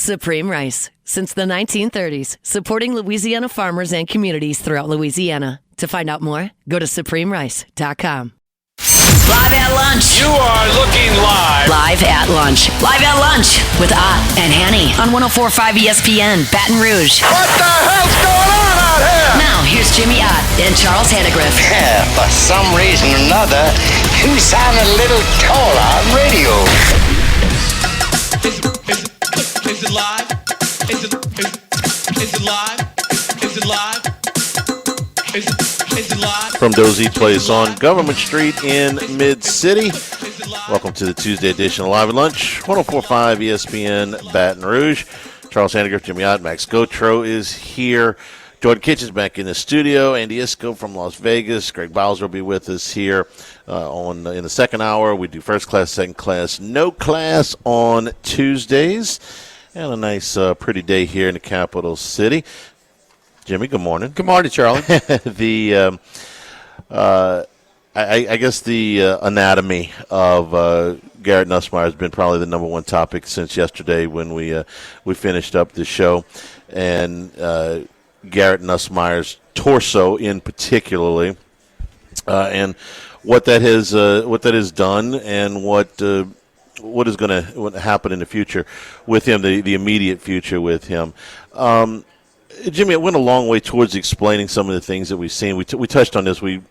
Supreme Rice. Since the 1930s, supporting Louisiana farmers and communities throughout Louisiana. To find out more, go to supremerice.com. Live at lunch. You are looking live. Live at lunch. Live at lunch with Ott and Hanny on 104.5 ESPN, Baton Rouge. What the hell's going on out here? Now, here's Jimmy Ott and Charles Hannegriff. Yeah, for some reason or another, you sound a little taller on radio. Is it live? Is it live? Is it live? Is it live? From Dozy Place on Government Street in Mid-City. Welcome to the Tuesday edition of Live at Lunch, 104.5 ESPN Baton Rouge. Charles Hannegriff, Jimmy Ott, Max Gotro is here. Jordan Kitchens back in the studio. Andy Isco from Las Vegas. Greg Bowser will be with us here in the second hour. We do first class, second class, no class on Tuesdays. And a nice, pretty day here in the capital city. Jimmy, good morning. Good morning, Charlie. I guess the anatomy of Garrett Nussmeier has been probably the number one topic since yesterday when we finished up the show. And Garrett Nussmeier's torso in particularly, and what that has done and what is going to happen in the future with him, the immediate future with him. Jimmy, it went a long way towards explaining some of the things that we've seen. We touched on this. We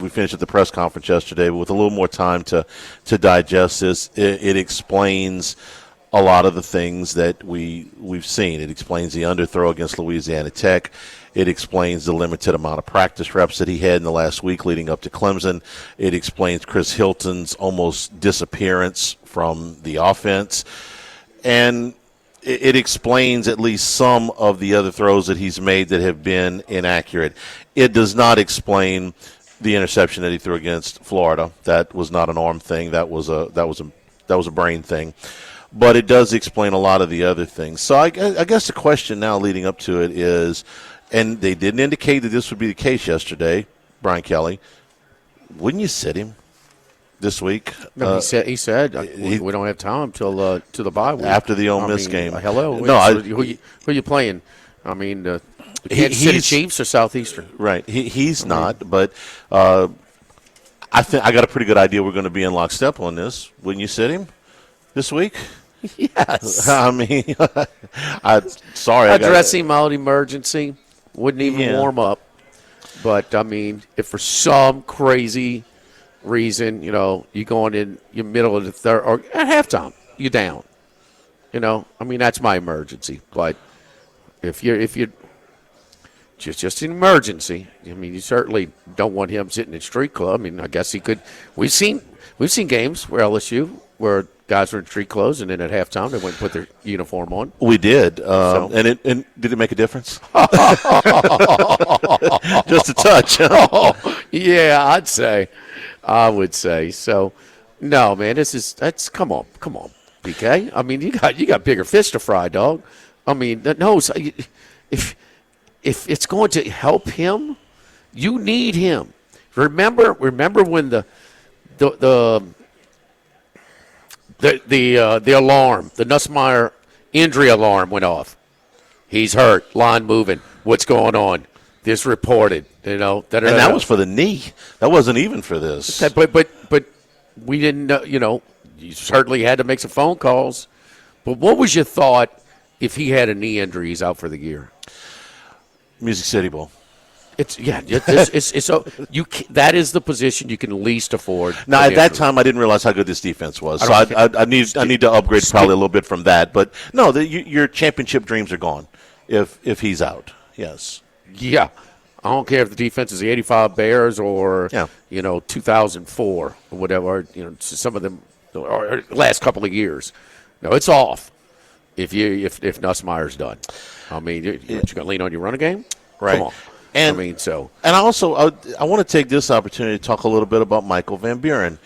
finished at the press conference yesterday, but with a little more time to digest this, it explains a lot of the things that we've seen. It explains the underthrow against Louisiana Tech. It explains the limited amount of practice reps that he had in the last week leading up to Clemson. It explains Chris Hilton's almost disappearance from the offense. And it explains at least some of the other throws that he's made that have been inaccurate. It does not explain the interception that he threw against Florida. That was not an arm thing. That was a brain thing. But it does explain a lot of the other things. So I guess the question now leading up to it is, and they didn't indicate that this would be the case yesterday, Brian Kelly, wouldn't you sit him this week? No, he said we don't have time till to the bye week after the Ole Miss game. Hello, no, who are you playing? I mean, the Kansas City Chiefs or Southeastern? Right, he's not. But I think I got a pretty good idea we're going to be in lockstep on this. Wouldn't you sit him this week? Yes. I mean, a dressing out emergency wouldn't even warm up. But I mean, if for some crazy reason, you going in your middle of the third or at halftime, you're down. I mean, that's my emergency. But if you're just an emergency, I mean, you certainly don't want him sitting in street club. I mean, I guess he could. We've seen games where LSU where guys were in street clothes and then at halftime they went and put their uniform on. We did, and did it make a difference? Just a touch. Yeah, I would say so. No, man, that's come on, BK. I mean, you got bigger fish to fry, dog. I mean, no, if it's going to help him, you need him. Remember when the alarm, the Nussmeier injury alarm went off. He's hurt. Line moving. What's going on? This reported. And that was for the knee. That wasn't even for this. But we didn't know. You certainly had to make some phone calls. But what was your thought if he had a knee injury? He's out for the year. Music City Bowl. That is the position you can least afford. Now, at that time, I didn't realize how good this defense was, so I need to upgrade probably a little bit from that. But no, your championship dreams are gone if he's out. Yes. Yeah, I don't care if the defense is the '85 Bears or 2004 or whatever. Some of them or last couple of years. No, it's off. If Nussmeier's done, I mean, you're going to lean on your running game, right? Come on. And I also I want to take this opportunity to talk a little bit about Michael Van Buren.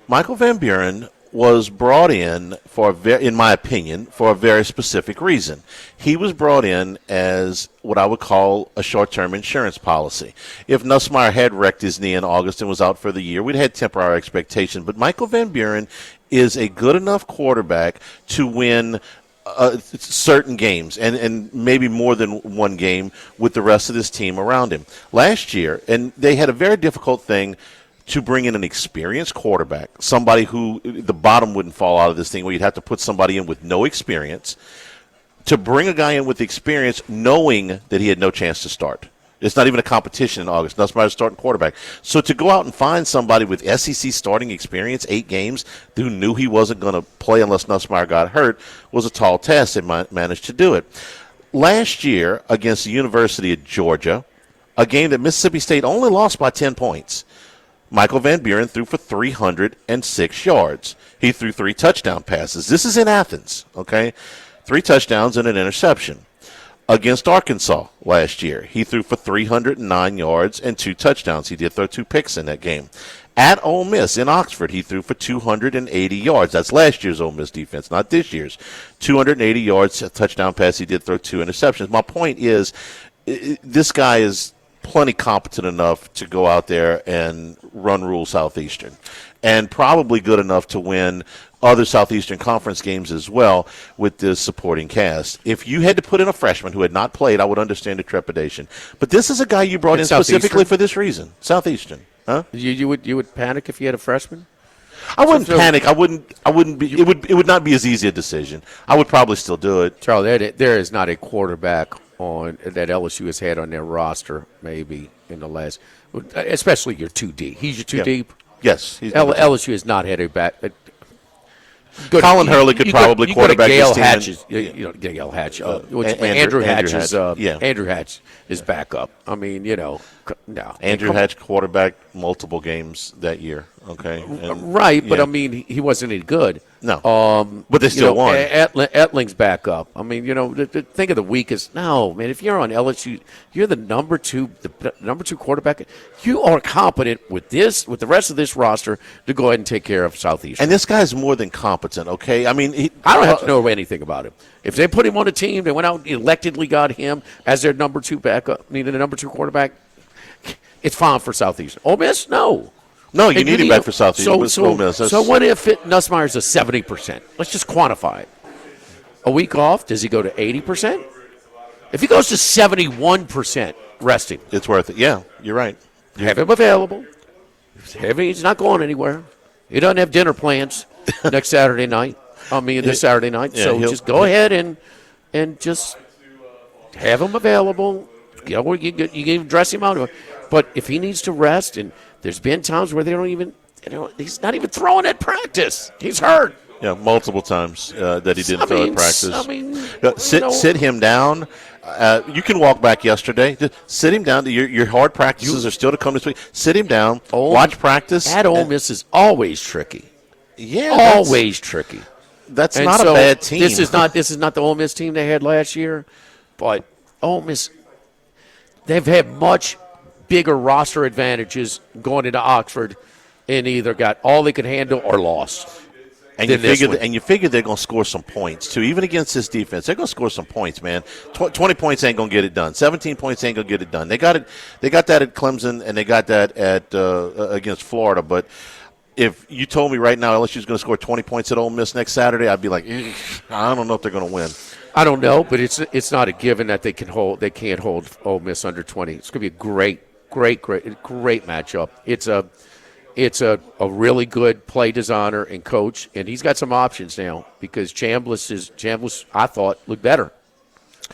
Michael Van Buren was brought in in my opinion, for a very specific reason. He was brought in as what I would call a short-term insurance policy. If Nussmeier had wrecked his knee in August and was out for the year, we'd had temporary expectations. But Michael Van Buren is a good enough quarterback to win certain games and maybe more than one game with the rest of this team around him. Last year, and they had a very difficult thing to bring in an experienced quarterback, somebody who the bottom wouldn't fall out of this thing where you'd have to put somebody in with no experience, to bring a guy in with experience knowing that he had no chance to start. It's not even a competition in August. Nussmeier's starting quarterback. So to go out and find somebody with SEC starting experience, 8 games, who knew he wasn't going to play unless Nussmeier got hurt, was a tall task. They managed to do it. Last year against the University of Georgia, a game that Mississippi State only lost by 10 points, Michael Van Buren threw for 306 yards. He threw 3 touchdown passes. This is in Athens, okay? 3 touchdowns and an interception. Against Arkansas last year, he threw for 309 yards and 2 touchdowns. He did throw 2 picks in that game. At Ole Miss in Oxford, he threw for 280 yards. That's last year's Ole Miss defense, not this year's. 280 yards, a touchdown pass. He did throw 2 interceptions. My point is, this guy is plenty competent enough to go out there and run rule Southeastern, and probably good enough to win other Southeastern Conference games as well with this supporting cast. If you had to put in a freshman who had not played, I would understand the trepidation. But this is a guy you brought in specifically for this reason. Southeastern, huh? You would panic if you had a freshman? I wouldn't panic. I wouldn't be. It would not be as easy a decision. I would probably still do it. Charles, there is not a quarterback on that LSU has had on their roster maybe in the last, especially your 2D. He's your 2 deep. Yes, LSU has not had a back. Colin Hurley could probably quarterback Gale this team. Gale Hatch. Andrew Hatch. Andrew Hatch is back up. I mean, no. Andrew Hatch quarterback multiple games that year. Okay, right, but I mean, he wasn't any good. No, but they still won. Ettling's back up. I mean, think of the weakest. No, man, if you're on LSU, you're the number two quarterback. You are competent with the rest of this roster to go ahead and take care of Southeastern. And this guy's more than competent. Okay, I mean, I don't have to know anything about him. If they put him on a team, they went out and electively got him as their number 2 backup, the number 2 quarterback. It's fine for Southeastern. Ole Miss, no. No, you need him back for Southeastern. So what if Nussmeier's a 70%? Let's just quantify it. A week off, does he go to 80%? If he goes to 71%, rest him. It's worth it. Yeah, you're right. Have him available. He's not going anywhere. He doesn't have dinner plans next Saturday night. This Saturday night. Yeah, so just go ahead and just have him available. You can dress him out. But if he needs to rest, and there's been times where they don't even, he's not even throwing at practice. He's hurt. Yeah, multiple times that he didn't throw at practice. Sit him down. You can walk back yesterday. Just sit him down. Your hard practices are still to come this week. Sit him down. Watch practice. At Ole Miss is always tricky. Yeah, always tricky. That's not a bad team. This is not the Ole Miss team they had last year, but Ole Miss, they've had much bigger roster advantages going into Oxford and either got all they could handle or lost. And you figure they're going to score some points, too. Even against this defense, they're going to score some points, man. 20 points ain't going to get it done. 17 points ain't going to get it done. They got that at Clemson, and they got that at against Florida. But if you told me right now LSU's going to score 20 points at Ole Miss next Saturday, I'd be like, I don't know if they're going to win. I don't know, but it's not a given that they can't hold Ole Miss under 20. It's going to be a great matchup. It's a really good play designer and coach, and he's got some options now because Chambliss I thought looked better.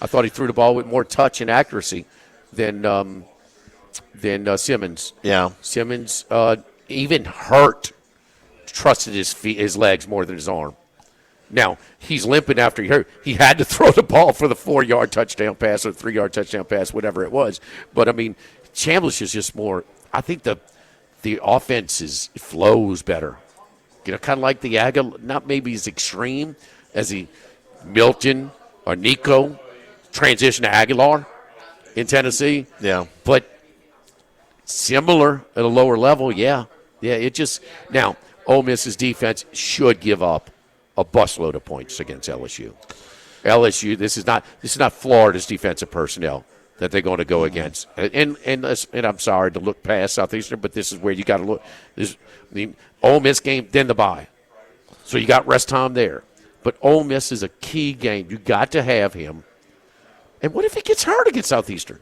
I thought he threw the ball with more touch and accuracy than Simmons. Yeah, Simmons even hurt trusted his legs more than his arm. Now, he's limping after he hurt. He had to throw the ball for the 4-yard touchdown pass or 3-yard touchdown pass, whatever it was. But, Chambliss is just more – I think the offense flows better. Kind of like the Aguilar, not maybe as extreme as Milton or Nico transition to Aguilar in Tennessee. Yeah. But similar at a lower level, yeah. Yeah, now, Ole Miss's defense should give up a busload of points against LSU. This is not Florida's defensive personnel that they're going to go against. And I'm sorry to look past Southeastern, but this is where you got to look. The Ole Miss game, then the bye. So you got rest time there. but Ole Miss is a key game. You got to have him. And what if he gets hurt against Southeastern?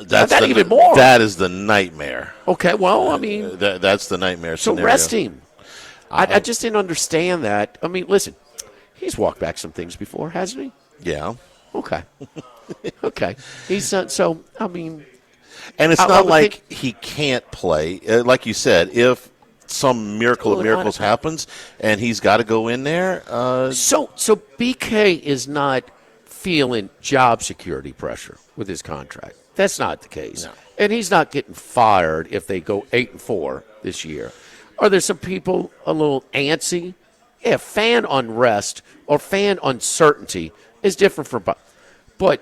That's even more. That is the nightmare. Okay, well, I mean. That's the nightmare scenario. So rest him. I just didn't understand that. I mean, listen, he's walked back some things before, hasn't he? Yeah. Okay. Okay. He's so, I mean. And it's not like he can't play. Like you said, if some miracle of miracles happens and he's got to go in there. So BK is not feeling job security pressure with his contract. That's not the case. No. And he's not getting fired if they go 8-4 this year. Are there some people a little antsy? Yeah, fan unrest or fan uncertainty is different from. But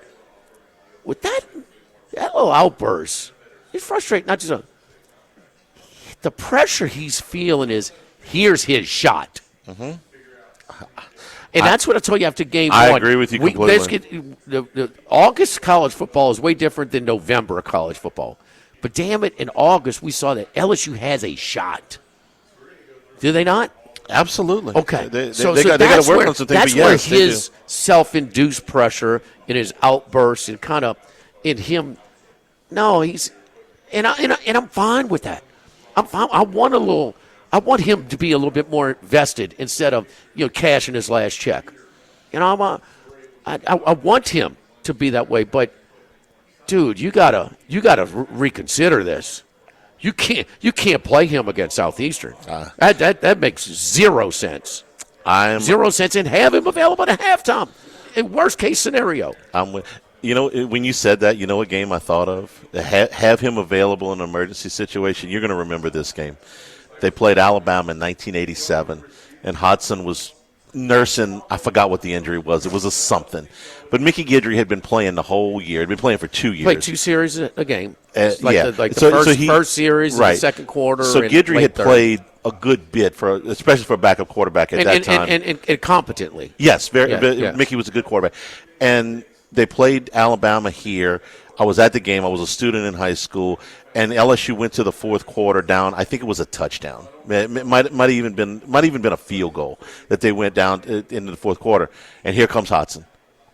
with that little outburst, he's frustrated. Not just the pressure he's feeling is here's his shot. Mm-hmm. And that's what I told you after game one. I agree with you completely. The August college football is way different than November college football. But damn it, in August we saw that LSU has a shot. Do they not? Absolutely. Okay. They got to work on some things. That's where his self-induced pressure in his outbursts and kind of in him. No, he's and I'm fine with that. I'm fine. I want him to be a little bit more invested instead of cashing his last check. I want him to be that way. But dude, you gotta reconsider this. You can't play him against Southeastern. That makes zero sense. 0 cents, and have him available at halftime. In worst case scenario. When you said that, you know what game I thought of? Have him available in an emergency situation. You're going to remember this game. They played Alabama in 1987, and Hodson was nursing. I forgot what the injury was. It was a something. But Mickey Guidry had been playing the whole year. He'd been playing for 2 years. Played 2 series a game. Yeah. First series, right. The second quarter. So Guidry had played a good bit, especially for a backup quarterback at that time. And competently. Yes. Mickey was a good quarterback. And they played Alabama here. I was at the game. I was a student in high school, and LSU went to the fourth quarter down. I think it was a touchdown. It might have even been a field goal that they went down into the fourth quarter. And here comes Hodson.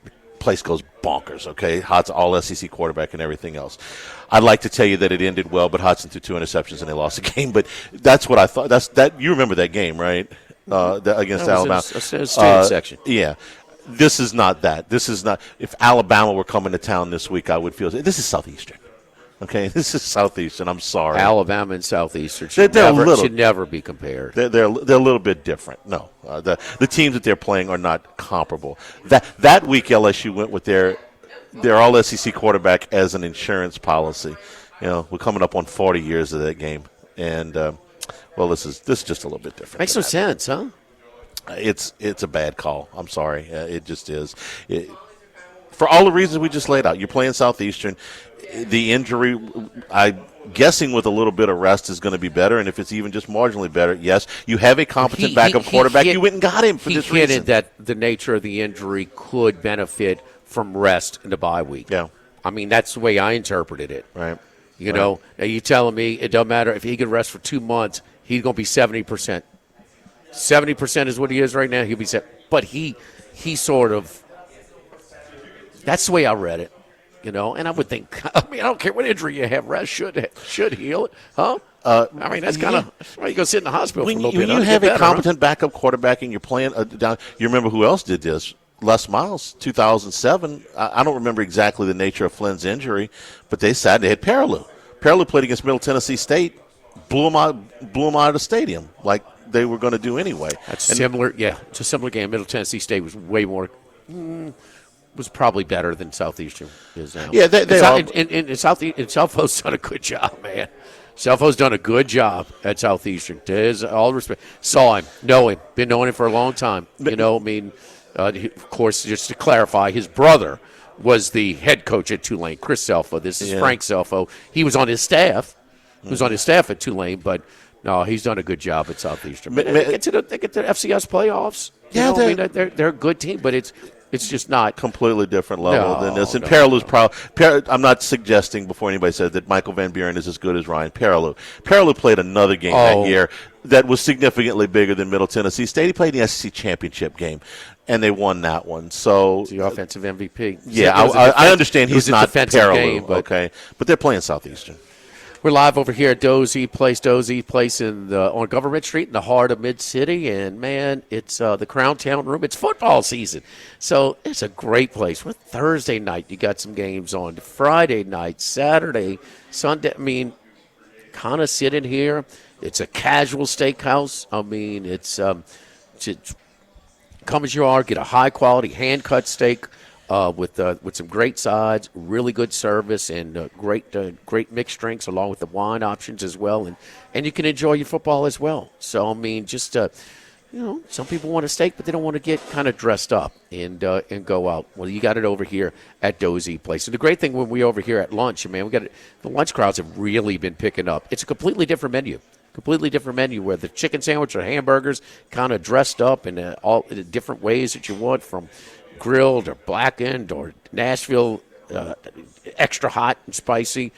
The place goes bonkers. Okay, Hodson, all SEC quarterback and everything else. I'd like to tell you that it ended well, but Hodson threw 2 interceptions and they lost the game. But that's what I thought. You remember that game, right? Against Alabama. A student section. Yeah. This is not that. This is not. If Alabama were coming to town this week, I would feel this is Southeastern. Okay, this is Southeastern. I'm sorry. Alabama and Southeastern should never be compared. They're a little bit different. No, the teams that they're playing are not comparable. That week LSU went with their all SEC quarterback as an insurance policy. We're coming up on 40 years of that game, and this is just a little bit different. Makes no sense, huh? It's a bad call. I'm sorry. It just is. For all the reasons we just laid out, you're playing Southeastern. The injury, I'm guessing with a little bit of rest is going to be better, and if it's even just marginally better, yes. You have a competent backup quarterback. You went and got him for this reason. He hinted that the nature of the injury could benefit from rest in the bye week. Yeah. I mean, that's the way I interpreted it. Right. Now you telling me it doesn't matter if he could rest for 2 months, he's going to be 70%. 70% is what he is right now. He'll be set, but he sort of. That's the way I read it, And I would think. I don't care what injury you have. Rest should heal it, huh? That's kind of why you go sit in the hospital for a little bit. When you have a competent backup quarterback and you're playing down, you remember who else did this? Les Miles, 2007. I don't remember exactly the nature of Flynn's injury, but they had Perilou. Perilou played against Middle Tennessee State, blew him out of the stadium like they were going to do anyway. That's similar. Yeah, it's a similar game. Middle Tennessee State was way more. Was probably better than Southeastern is now. Yeah, Southfield's done a good job, man. Southfield's done a good job at Southeastern. There's all respect. Saw him, know him, been knowing him for a long time. Of course, just to clarify, his brother was the head coach at Tulane, Chris Selfo. This is Frank Selfo. He was on his staff. He was on his staff at Tulane, but no, he's done a good job at Southeastern. But they get to the FCS playoffs. They're a good team, but it's just not completely different level than this. And Perillou's I'm not suggesting before anybody says that Michael Van Buren is as good as Ryan Perilou. Perilou played another game that year that was significantly bigger than Middle Tennessee State. He played the SEC championship game. and they won that one. So the offensive MVP. Yeah, I understand he's not parallel, okay, but they're playing Southeastern. We're live over here at Dozy Place on Government Street in the heart of Mid-City. And, man, it's the Crown Town Room. It's football season. So it's a great place. With Thursday night, you got some games on. Friday night, Saturday, Sunday. I mean, kind of sit in here. It's a casual steakhouse. I mean, it's come as you are. Get a high-quality hand-cut steak. With some great sides, really good service, and great mixed drinks along with the wine options as well, and you can enjoy your football as well. So I mean, just some people want a steak, but they don't want to get kind of dressed up and go out. Well, you got it over here at Dozy Place. And the great thing when we over here at lunch, man, the lunch crowds have really been picking up. It's a completely different menu. Where the chicken sandwich or hamburgers kind of dressed up in all the different ways that you want, from grilled or blackened or Nashville extra hot and spicy.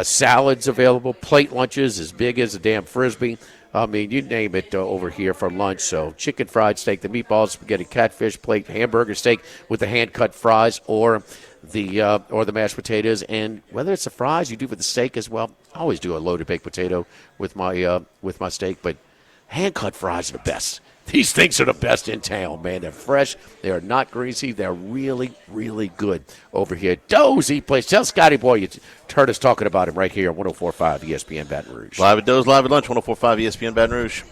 Salads available, plate lunches as big as a damn Frisbee. I mean, you name it over here for lunch. So chicken fried steak, the meatballs, spaghetti, catfish plate, hamburger steak with the hand-cut fries or the mashed potatoes. And whether it's the fries, you do with the steak as well. I always do a loaded baked potato with my steak, but hand-cut fries are the best. These things are the best in town, man. They're fresh. They are not greasy. They're really, really good over here at Dozy Place. Tell Scotty Boy you heard us talking about him right here on 104.5 ESPN Baton Rouge. Live at Doze, live at lunch, 104.5 ESPN Baton Rouge.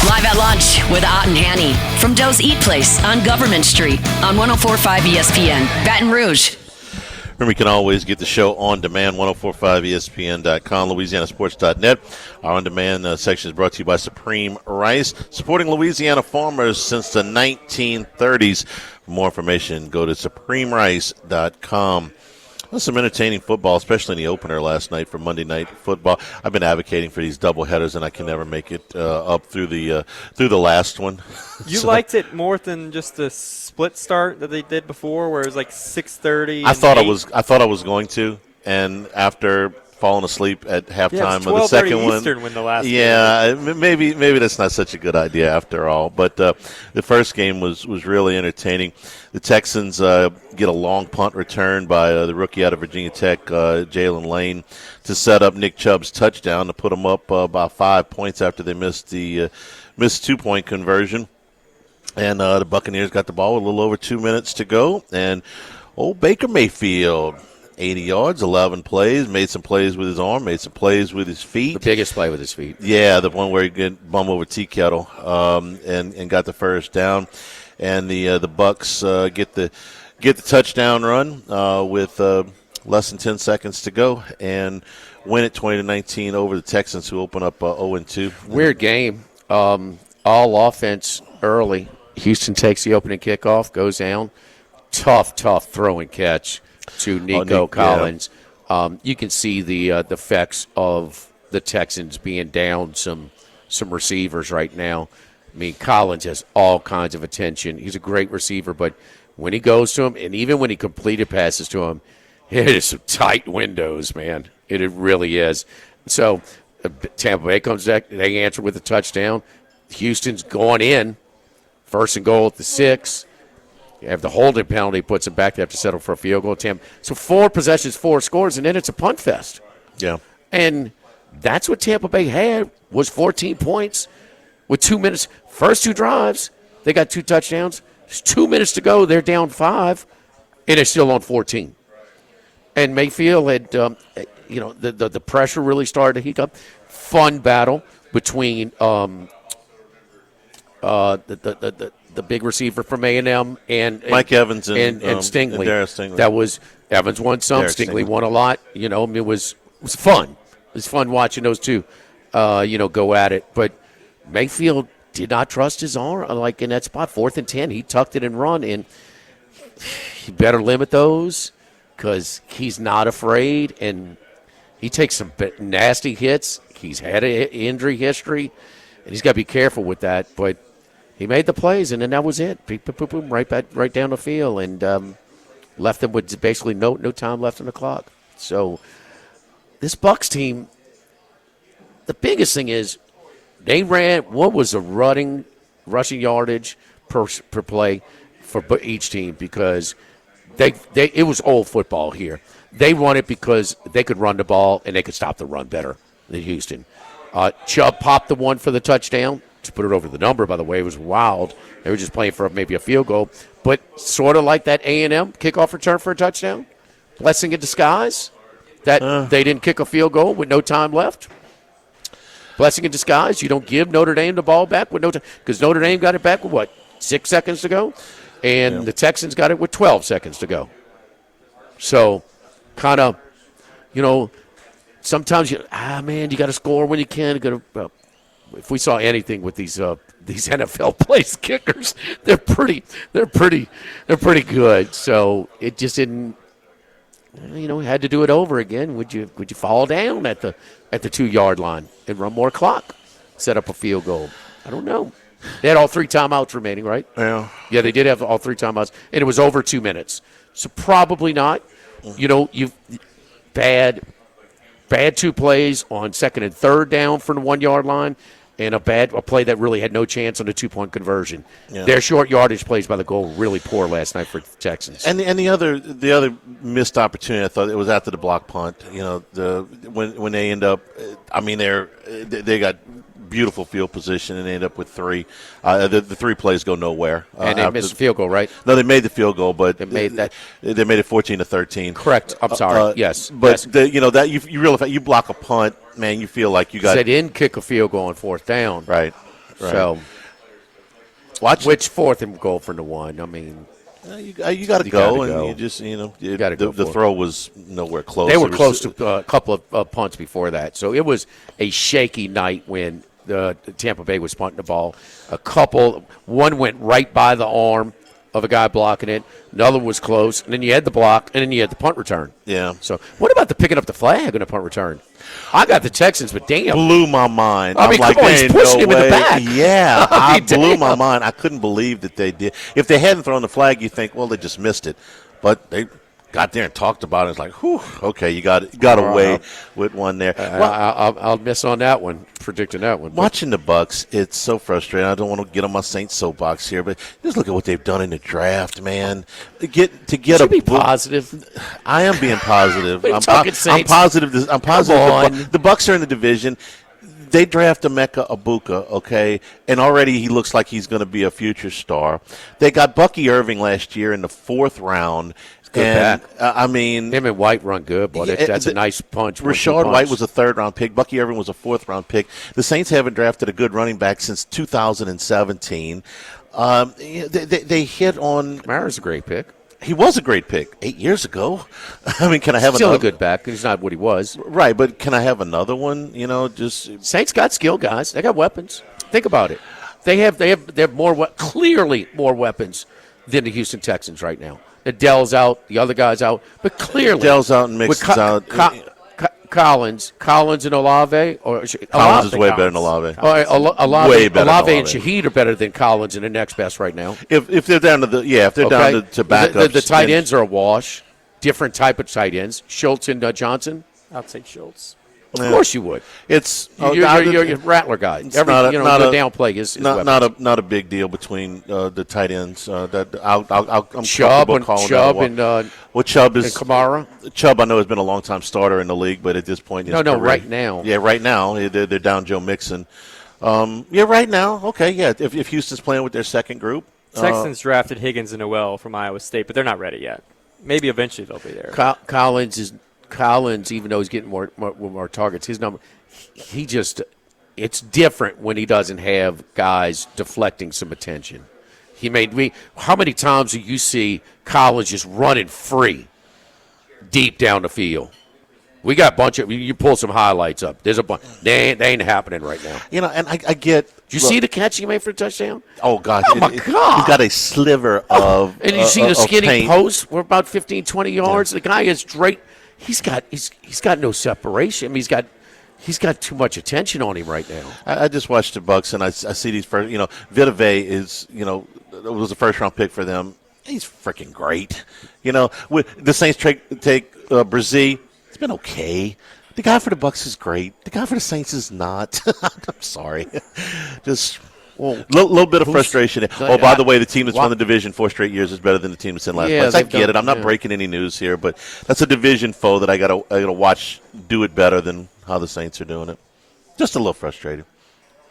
Live at lunch with Ott and Hanny from Doe's Eat Place on Government Street on 104.5 ESPN, Baton Rouge. Remember, you can always get the show on demand, 1045ESPN.com, LouisianaSports.net. Our on-demand section is brought to you by Supreme Rice, supporting Louisiana farmers since the 1930s. For more information, go to SupremeRice.com. That's some entertaining football, especially in the opener last night for Monday Night Football. I've been advocating for these doubleheaders, and I can never make it up through the last one. You liked it more than just the split start that they did before, where it was like 6:30. I thought I was going to, and after falling asleep at halftime of the second one. Eastern when the last game. Maybe that's not such a good idea after all. But the first game was really entertaining. The Texans get a long punt return by the rookie out of Virginia Tech, Jalen Lane, to set up Nick Chubb's touchdown to put them up by 5 points after they missed 2-point conversion. And the Buccaneers got the ball with a little over 2 minutes to go. And old Baker Mayfield, 80 yards, 11 plays, made some plays with his arm, made some plays with his feet. The biggest play with his feet. Yeah, the one where he get bum over tea kettle and got the first down. And the Bucks get the touchdown run with less than 10 seconds to go and win it 20-19 over the Texans, who open up 0-2. Weird game. All offense early. Houston takes the opening kickoff, goes down. Tough throw and catch to Nico Collins. Yeah. You can see the effects of the Texans being down some receivers right now. I mean, Collins has all kinds of attention. He's a great receiver, but when he goes to him, and even when he completed passes to him, it is some tight windows, man. It really is. So Tampa Bay comes back. They answer with a touchdown. Houston's going in. 1st and goal at the 6. You have the holding penalty, puts them back. They have to settle for a field goal attempt. So 4 possessions, 4 scores, and then it's a punt fest. Yeah. And that's what Tampa Bay had, was 14 points with 2 minutes. First 2 drives, they got 2 touchdowns. There's 2 minutes to go. They're down 5, and they're still on 14. And Mayfield had, the pressure really started to heat up. Fun battle between the big receiver from A&M and Mike Evans and Stingley. And Darren Stingley. That was Evans won some, Stingley won a lot. You know, I mean, it was fun. It was fun watching those two, go at it. But Mayfield did not trust his arm, like in that spot, 4th and 10. He tucked it and run, and he better limit those because he's not afraid, and he takes some nasty hits. He's had an injury history, and he's got to be careful with that. But he made the plays, and then that was it. Boom, right down the field. And left them with basically no time left on the clock. So this Bucs team, the biggest thing is they ran, what was the rushing yardage per play for each team, because it was old football here. They won it because they could run the ball and they could stop the run better than Houston. Chubb popped the one for the touchdown. To put it over the number, by the way, it was wild. They were just playing for maybe a field goal. But sort of like that A&M kickoff return for a touchdown, blessing in disguise, that they didn't kick a field goal with no time left. Blessing in disguise, you don't give Notre Dame the ball back with no time, because Notre Dame got it back with, 6 seconds to go? And the Texans got it with 12 seconds to go. So, kind of, sometimes you got to score when you can. If we saw anything with these NFL place kickers, they're pretty good. So it just didn't, had to do it over again. Would you fall down at the 2-yard line and run more clock, set up a field goal? I don't know. They had all 3 timeouts remaining, right? Yeah. Yeah, they did have all 3 timeouts, and it was over 2 minutes. So probably not. You've bad 2 plays on second and third down from the 1-yard line, and a play that really had no chance on a 2-point conversion. Yeah. Their short yardage plays by the goal were really poor last night for the Texans. And the other missed opportunity, I thought, it was after the block punt. When they end up, they got beautiful field position and they end up with 3. The 3 plays go nowhere. And they missed the field goal, right? No, they made the field goal, but they made it 14-13. Correct. I'm sorry. Yes, but yes. That you realize you block a punt, man, you feel like you got. They didn't kick a field goal on 4th down. Right. So, which 4th and goal from the 1? I mean, you got to go, and you just the throw was nowhere close. They were close to a couple of punts before that, so it was a shaky night when the Tampa Bay was punting the ball. One went right by the arm of a guy blocking it. Another was close, and then you had the block, and then you had the punt return. Yeah. So what about the picking up the flag on a punt return? I got the Texans, but damn. Blew my mind. I mean, I'm come on, he's pushing him in the back. Yeah, I blew my mind. I couldn't believe that they did. If they hadn't thrown the flag, you think, well, they just missed it. But they got there and talked about it. It's like, whew, okay, you got away with one there. I'll miss on that one, predicting that one. Watching the Bucs, it's so frustrating. I don't want to get on my Saints soapbox here, but just look at what they've done in the draft, man. Be positive. I am being positive. I'm positive. I'm positive. The Bucs are in the division. They draft Emeka Egbuka, okay, and already he looks like he's going to be a future star. They got Bucky Irving last year in the 4th round. Good back. Him and White run good, boy. That's a nice punch. Rashard White was a 3rd-round pick. Bucky Irving was a 4th-round pick. The Saints haven't drafted a good running back since 2017. They hit on. Kamara's a great pick. He was a great pick 8 years ago. I mean, can I have still another? A good back? He's not what he was. Right, but can I have another one? Just Saints got skill guys. They got weapons. Think about it. They have clearly more weapons than the Houston Texans right now. Dell's out, the other guy's out, but clearly Dell's out and Mixon's out. Collins and Olave, Collins is way better than Olave. Olave, way better. Olave and Shaheed are better than Collins and the next best right now. If they're down to down to backups, the tight ends are a wash. Different type of tight ends. Schultz and Johnson. I'll take Schultz. Of course you would. It's you're a Rattler guy. It's not a downplay is not a big deal between the tight ends. I'm Chubb and Chubb and Kamara. Chubb, I know, has been a long time starter in the league, but at this point, right now. Yeah, right now they're down Joe Mixon. Right now, okay, yeah. If Houston's playing with their second group, Texans drafted Higgins and Noel from Iowa State, but they're not ready yet. Maybe eventually they'll be there. Collins, even though he's getting more targets, his number, it's different when he doesn't have guys deflecting some attention. How many times do you see Collins just running free deep down the field? We got a bunch of, you pull some highlights up. There's a bunch. They ain't happening right now. And I get. Did you see the catch he made for a touchdown? Oh, God. Oh, my God. You got a sliver of and you see the skinny paint. post. We're about 15, 20 yards. Yeah. The guy is straight. He's got no separation. I mean, he's got too much attention on him right now. I just watched the Bucs, and I see these first. Vita Vea is, was a first-round pick for them. He's freaking great. The Saints take Brzee. It's been okay. The guy for the Bucs is great. The guy for the Saints is not. I'm sorry. Just a little bit of frustration. By the way, the team that's won the division 4 straight years is better than the team that's in last place. I get it. I'm not breaking any news here, but that's a division foe that I gotta watch do it better than how the Saints are doing it. Just a little frustrated.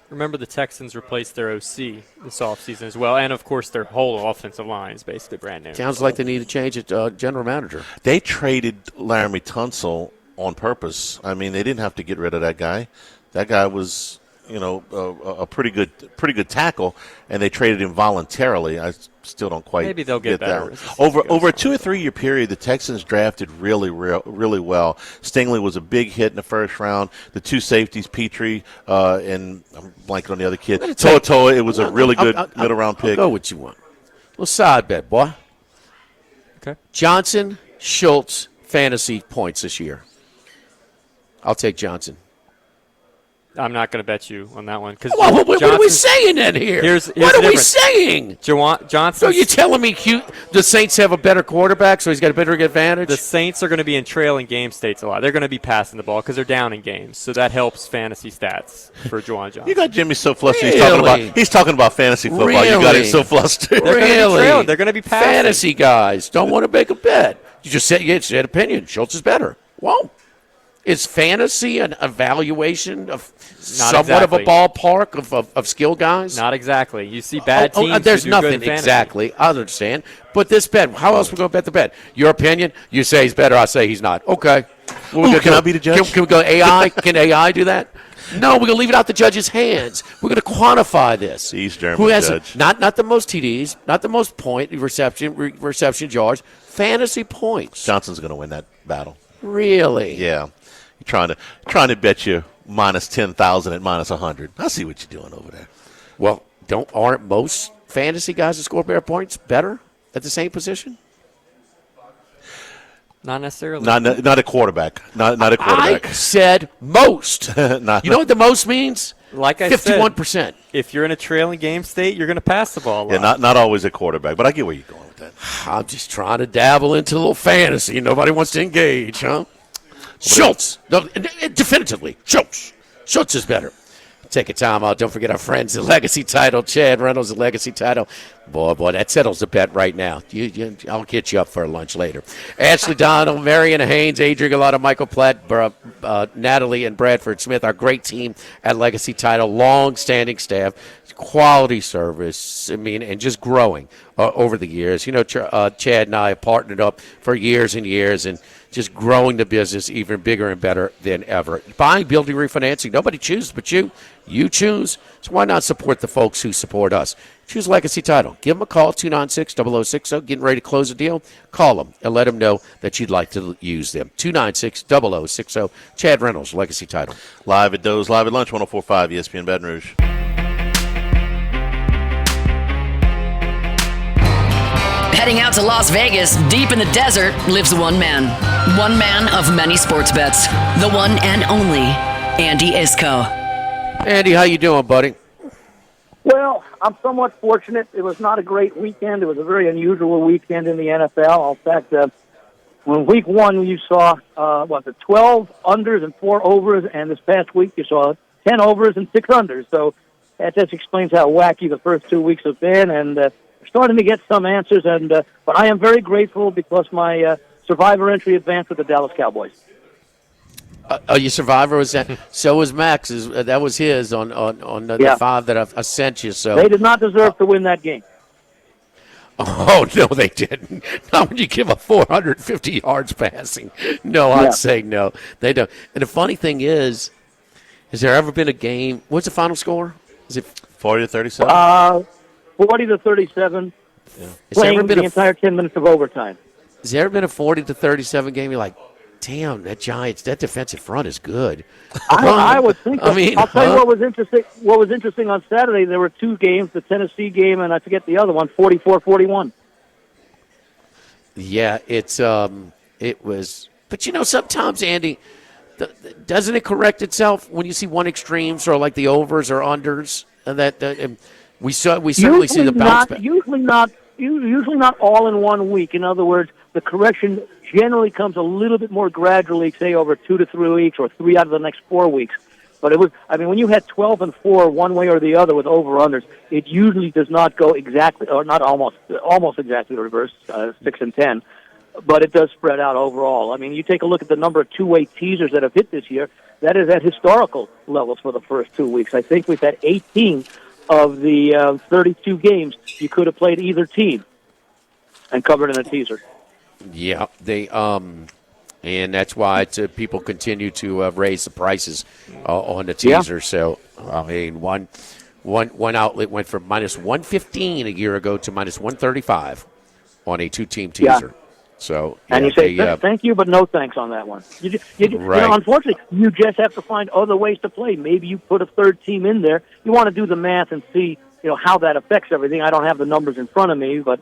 Remember, the Texans replaced their OC this offseason as well, and, of course, their whole offensive line is basically brand new. Sounds like they need to change it, general manager. They traded Laramie Tunsil on purpose. I mean, they didn't have to get rid of that guy. That guy was, a pretty good tackle, and they traded him voluntarily. I still don't quite Maybe they'll get better. Over a 2 or 3 year period, the Texans drafted really well. Stingley was a big hit in the first round. The 2 safeties, Petrie, and I'm blanking on the other kid. Toa, it was a really good middle round pick. I'll go what you want. Little side bet, boy. Okay. Johnson, Schultz, fantasy points this year. I'll take Johnson. I'm not going to bet you on that one. What are we saying then here? Here's what are we saying? Johnson. So you're telling me the Saints have a better quarterback, so he's got a better advantage? The Saints are going to be in trailing game states a lot. They're going to be passing the ball because they're down in games, so that helps fantasy stats for Juwan Johnson. You got Jimmy so flustered. Really? He's talking about fantasy football. Really? You got him so flustered. Really? They're going to be passing. Fantasy guys don't want to make a bet. You just said opinion. Schultz is better. Whoa. Is fantasy an evaluation of somewhat of a ballpark of skill guys? Not exactly. You see bad teams. There's who do nothing good in exactly. I understand. But this bet, how else are we going to bet the bet? Your opinion? You say he's better. I say he's not. Okay. Can I be the judge? Can we go AI? Can AI do that? No, we're going to leave it out the judge's hands. We're going to quantify this. East German Who has judge. Not the most TDs, not the most reception yards, fantasy points. Johnson's going to win that battle. Really? Yeah. You're trying to bet you minus 10,000 at minus 100. I see what you're doing over there. Well, aren't most fantasy guys that score better points better at the same position? Not necessarily. Not a quarterback. Not a quarterback. I said most. You know what the most means? Like I 51%. said, if you're in a trailing game state, you're going to pass the ball a lot. Yeah, not always a quarterback, but I get where you're going with that. I'm just trying to dabble into a little fantasy. Nobody wants to engage, huh? Schultz. No, definitively. Schultz. Schultz is better. Take a time out. Don't forget our friends, the Legacy Title. Chad Reynolds, the Legacy Title. Boy, that settles the bet right now. I'll get you up for lunch later. Ashley Donald, Marion Haynes, Adrian Galata, Michael Platt, Natalie, and Bradford Smith, our great team at Legacy Title. Long-standing staff, quality service, and just growing over the years. Chad and I have partnered up for years and years, and just growing the business even bigger and better than ever. Buying, building, refinancing. Nobody chooses but you. You choose. So why not support the folks who support us? Choose Legacy Title. Give them a call, 296-0060. Getting ready to close a deal? Call them and let them know that you'd like to use them. 296-0060. Chad Reynolds, Legacy Title. Live at Doe's, live at lunch, 104.5 ESPN Baton Rouge. Heading out to Las Vegas, deep in the desert, lives one man. One man of many sports bets. The one and only Andy Isco. Andy, how you doing, buddy? Well, I'm somewhat fortunate. It was not a great weekend. It was a very unusual weekend in the NFL. In fact, when week one you saw, 12 unders and 4 overs, and this past week you saw 10 overs and 6 unders. So that just explains how wacky the first 2 weeks have been, and we're starting to get some answers. But I am very grateful because my survivor entry advanced with the Dallas Cowboys. Your survivor was that. So was Max's. That was his on the 5 that I sent you. So they did not deserve to win that game. Oh no, they didn't. Not when you give up 450 yards passing. No, I'd say no. They don't. And the funny thing is, has there ever been a game? What's the final score? Is it 40-37? 40-37. Yeah. Playing the entire 10 minutes of overtime. Has there ever been a 40-37 game? You're like, damn, that defensive front is good. I would think. I'll tell you what was interesting. What was interesting on Saturday, there were 2 games: the Tennessee game and I forget the other one, 44-41. Yeah, it was. But sometimes, Andy, doesn't it correct itself when you see one extremes or like the overs or unders? And we certainly see the bounce back. Usually not usually not all in 1 week. In other words, the correction generally comes a little bit more gradually, say over 2 to 3 weeks or 3 out of the next 4 weeks. But when you had 12 and 4 one way or the other with over-unders, it usually does not go exactly, or not almost exactly the reverse, 6 and 10. But it does spread out overall. I mean, you take a look at the number of two-way teasers that have hit this year. That is at historical levels for the first 2 weeks. I think we've had 18 of the 32 games you could have played either team and covered in a teaser. Yeah, and that's why people continue to raise the prices on the teaser. Yeah. So, I mean, one outlet went from minus 115 a year ago to minus 135 on a two-team teaser. Yeah. So, and you say, thank you, but no thanks on that one. Right. Unfortunately, you just have to find other ways to play. Maybe you put a third team in there. You want to do the math and see, how that affects everything. I don't have the numbers in front of me, but,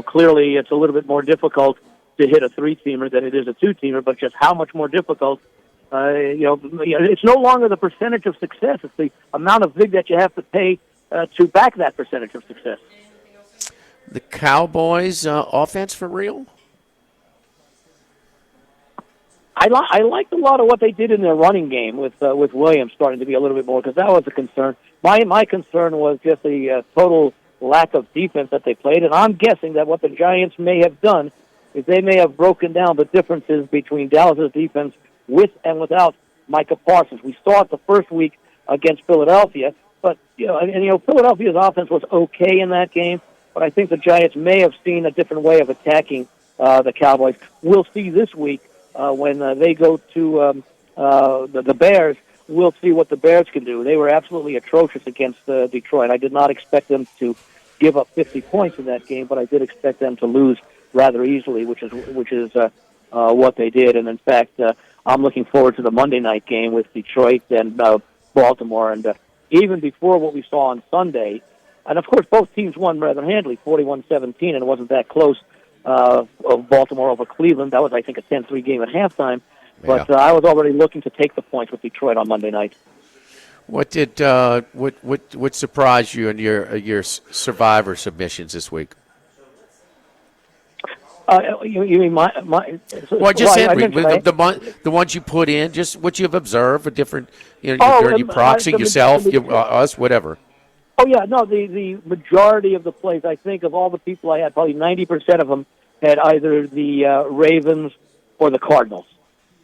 clearly it's a little bit more difficult to hit a three-teamer than it is a two-teamer, but just how much more difficult, it's no longer the percentage of success. It's the amount of vig that you have to pay to back that percentage of success. The Cowboys' offense for real? I liked a lot of what they did in their running game with Williams starting to be a little bit more, because that was a concern. My concern was just the total lack of defense that they played, and I'm guessing that what the Giants may have done is they may have broken down the differences between Dallas' defense with and without Micah Parsons. We saw it the first week against Philadelphia, but Philadelphia's offense was okay in that game, but I think the Giants may have seen a different way of attacking the Cowboys. We'll see this week. When they go to the Bears, we'll see what the Bears can do. They were absolutely atrocious against Detroit. I did not expect them to give up 50 points in that game, but I did expect them to lose rather easily, which is what they did. And in fact, I'm looking forward to the Monday night game with Detroit and Baltimore. And even before what we saw on Sunday, and of course both teams won rather handily, 41-17, and it wasn't that close. Of Baltimore over Cleveland. That was, I think, a 10-3 game at halftime. But I was already looking to take the points with Detroit on Monday night. What did what surprised you in your Survivor submissions this week? You mean my? Well, just the ones you put in, just what you've observed, a different, you proxy yourself, us, whatever. Oh, yeah, no, the majority of the plays, I think, of all the people I had, probably 90% of them had either the Ravens or the Cardinals.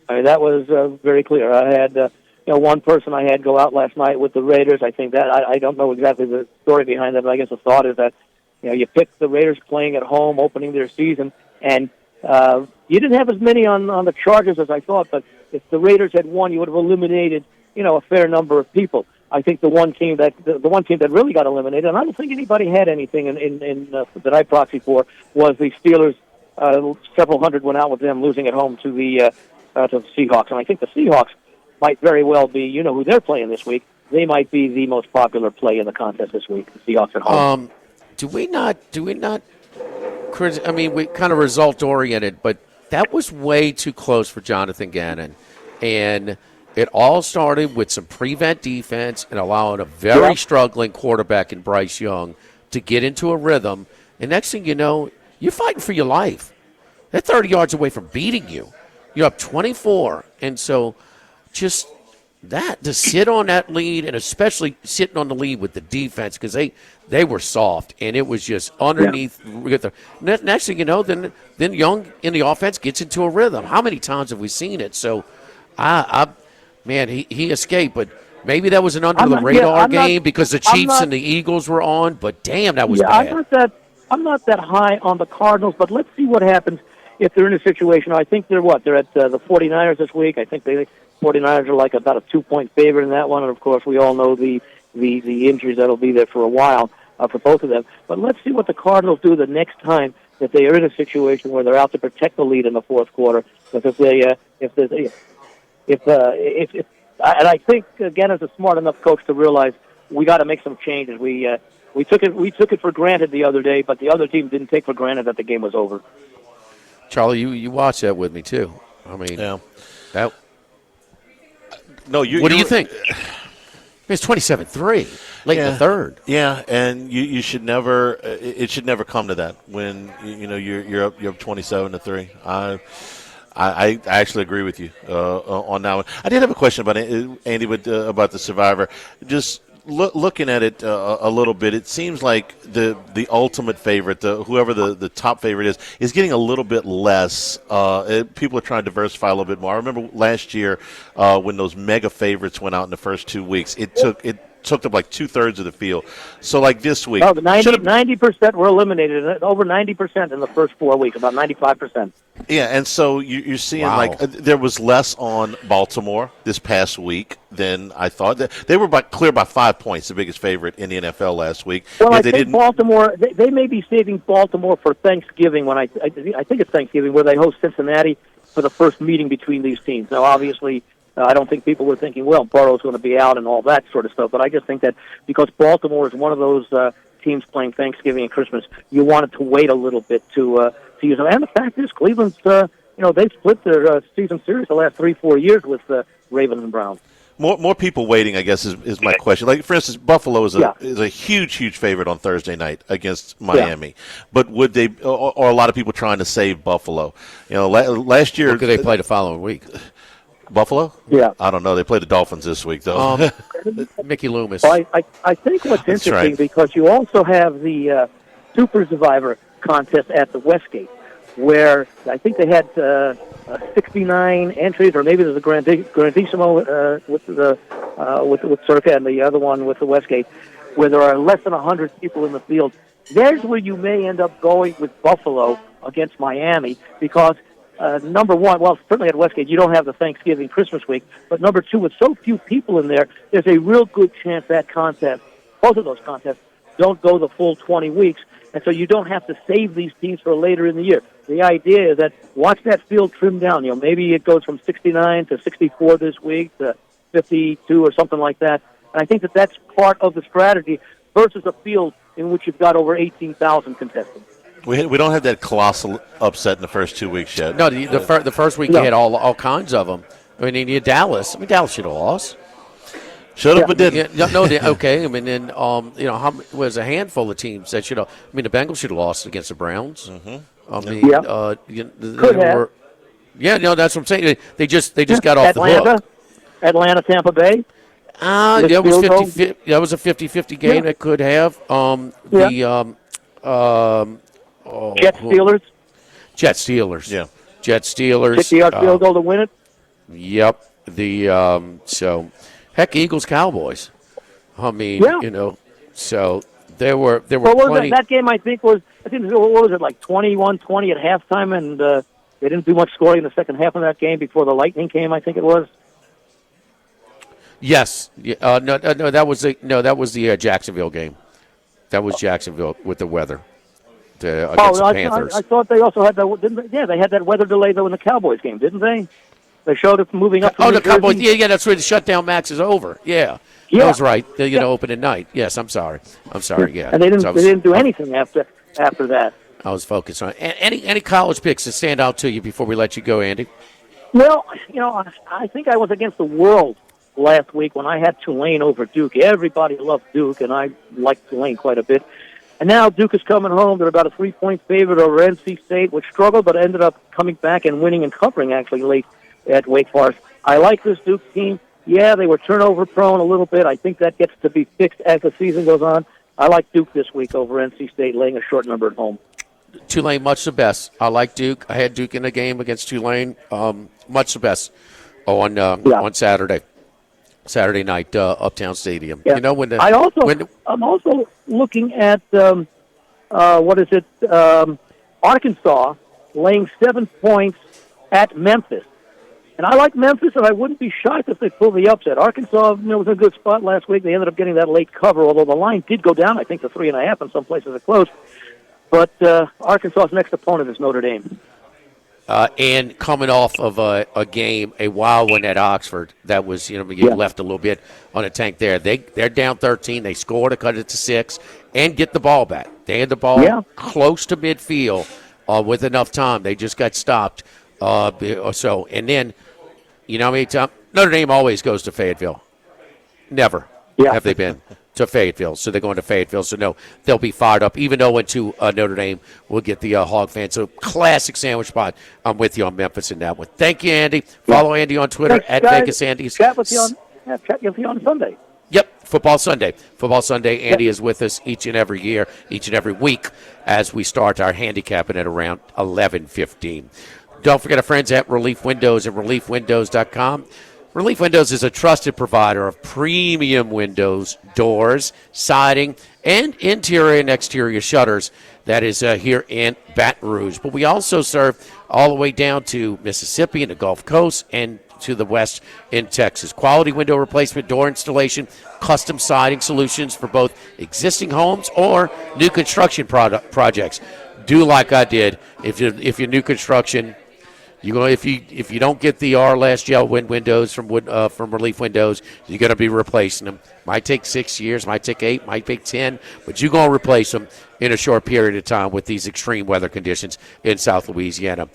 I mean, that was very clear. I had, one person I had go out last night with the Raiders. I think that, I don't know exactly the story behind that, but I guess the thought is that, you picked the Raiders playing at home, opening their season, and you didn't have as many on the Chargers as I thought, but if the Raiders had won, you would have eliminated, a fair number of people. I think the one team that really got eliminated, and I don't think anybody had anything in that I proxied for, was the Steelers. Several hundred went out with them losing at home to the Seahawks, and I think the Seahawks might very well be. You know who they're playing this week? They might be the most popular play in the contest this week. The Seahawks at home. Do we not? I mean, we kind of result oriented, but that was way too close for Jonathan Gannon, and it all started with some prevent defense and allowing a very struggling quarterback in Bryce Young to get into a rhythm. And next thing you know, you're fighting for your life. They're 30 yards away from beating you. You're up 24. And so just that, to sit on that lead, and especially sitting on the lead with the defense, because they were soft, and it was just underneath. Yeah. Next thing you know, then Young in the offense gets into a rhythm. How many times have we seen it? So Man, he escaped, but maybe that was an under-the-radar game because the Chiefs and the Eagles were on, but damn, that was bad. I'm not that high on the Cardinals, but let's see what happens if they're in a situation. I think they're at the 49ers this week. I think the 49ers are like about a 2-point favorite in that one, and of course we all know the injuries that'll be there for a while for both of them. But let's see what the Cardinals do the next time that they are in a situation where they're out to protect the lead in the fourth quarter. Because and I think Gannon's a smart enough coach to realize we got to make some changes. We took it for granted the other day, but the other team didn't take for granted that the game was over. Charlie, you watched that with me too. I mean, yeah. That. No, what do you think? It's 27-3 late in the third. Yeah, and you should never. It should never come to that when you're up 27-3. I actually agree with you on that one. I did have a question about Andy, about the Survivor. Just looking at it a little bit, it seems like the ultimate favorite, whoever the top favorite is getting a little bit less. People are trying to diversify a little bit more. I remember last year when those mega favorites went out in the first 2 weeks, it took up like 2/3 of the field. So like this week, the 90% were eliminated. Over 90% in the first 4 weeks, about 95%. Yeah, and so you're seeing there was less on Baltimore this past week than I thought. They were clear by 5 points, the biggest favorite in the NFL last week. Well, I think Baltimore, they may be saving Baltimore for Thanksgiving I think it's Thanksgiving where they host Cincinnati for the first meeting between these teams. Now, obviously, I don't think people were thinking, well, Burrow's going to be out and all that sort of stuff. But I just think that because Baltimore is one of those teams playing Thanksgiving and Christmas, you wanted to wait a little bit to use them. And the fact is, Cleveland's, they've split their season series the last 3-4 years with Ravens and Browns. More people waiting, I guess, is my question. Like, for instance, Buffalo is a huge favorite on Thursday night against Miami. Yeah. But would they, or a lot of people trying to save Buffalo? Last year. Or could they play the following week? Buffalo? Yeah. I don't know. They play the Dolphins this week, though. Mickey Loomis. Well, I think what's interesting, because you also have the Super Survivor contest at the Westgate, where I think they had 69 entries, or maybe there's a Grandissimo with Circa and the other one with the Westgate, where there are less than 100 people in the field. There's where you may end up going with Buffalo against Miami, because number one, well, certainly at Westgate, you don't have the Thanksgiving, Christmas week, but number two, with so few people in there's a real good chance that contest, both of those contests, don't go the full 20 weeks, and so you don't have to save these teams for later in the year. The idea is that watch that field trim down. Maybe it goes from 69 to 64 this week to 52 or something like that, and I think that that's part of the strategy versus a field in which you've got over 18,000 contestants. We don't have that colossal upset in the first 2 weeks yet. No, the first week you had all kinds of them. I mean, you had Dallas. I mean, Dallas should have lost. Should have, but didn't. Okay. I mean, then was a handful of teams that should have. I mean, the Bengals should have lost against the Browns. Mm-hmm. I mean, could have. Yeah, no, that's what I'm saying. They just got off the hook. Atlanta, Tampa Bay. That was 50. That was a 50-50 game. That could have. Jets Steelers. Yeah. Jets Steelers. 50-yard field goal to win it. Yep. Heck, Eagles Cowboys. I mean, so there were plenty. That game I think what was it, like 21-20 at halftime, and they didn't do much scoring in the second half of that game before the Lightning came, I think it was. Yes. No, that was the Jacksonville game. That was Jacksonville with the weather. Against the Panthers. I thought they also had that. Didn't they? Yeah, they had that weather delay though in the Cowboys game, didn't they? They showed it moving up. The Cowboys. Yeah, that's where the shutdown max is over. Yeah. That was right. Opening night. Yes, I'm sorry. Yeah. And they didn't do anything after that. I was focused on any college picks that stand out to you before we let you go, Andy. Well, I think I was against the world last week when I had Tulane over Duke. Everybody loved Duke, and I liked Tulane quite a bit. And now Duke is coming home. They're about a 3-point favorite over NC State, which struggled but ended up coming back and winning and covering actually late at Wake Forest. I like this Duke team. Yeah, they were turnover prone a little bit. I think that gets to be fixed as the season goes on. I like Duke this week over NC State, laying a short number at home. Tulane, much the best. I like Duke. I had Duke in the game against Tulane. Much the best on Saturday night, Uptown Stadium. Yeah. I'm also looking at Arkansas laying 7 points at Memphis, and I like Memphis, and I wouldn't be shocked if they pull the upset. Arkansas was in a good spot last week. They ended up getting that late cover, although the line did go down, I think, to 3.5 in some places it closed. But Arkansas's next opponent is Notre Dame. And coming off of a game, a wild one at Oxford, that was, left a little bit on a tank there. They're down 13. They score to cut it to 6 and get the ball back. They had the ball close to midfield with enough time. They just got stopped. And then, Notre Dame always goes to Fayetteville. Never. Yeah. Have they been to Fayetteville? So they're going to Fayetteville. So, no, they'll be fired up, even though went to Notre Dame. We'll get the Hog fans. So, classic sandwich spot. I'm with you on Memphis in that one. Thank you, Andy. Follow Andy on Twitter at Vegas Andy. Chat with you on Sunday. Yep, Football Sunday. Football Sunday. Andy is with us each and every year, each and every week as we start our handicapping at around 11:15. Don't forget our friends at Relief Windows at reliefwindows.com. Relief Windows is a trusted provider of premium windows, doors, siding, and interior and exterior shutters. That is here in Baton Rouge. But we also serve all the way down to Mississippi and the Gulf Coast and to the west in Texas. Quality window replacement, door installation, custom siding solutions for both existing homes or new construction projects. Do like I did. If you're new construction, if you don't get the R-Last gel windows from Relief Windows, you're going to be replacing them. Might take 6 years, might take 8, might take 10, but you're going to replace them in a short period of time with these extreme weather conditions in South Louisiana.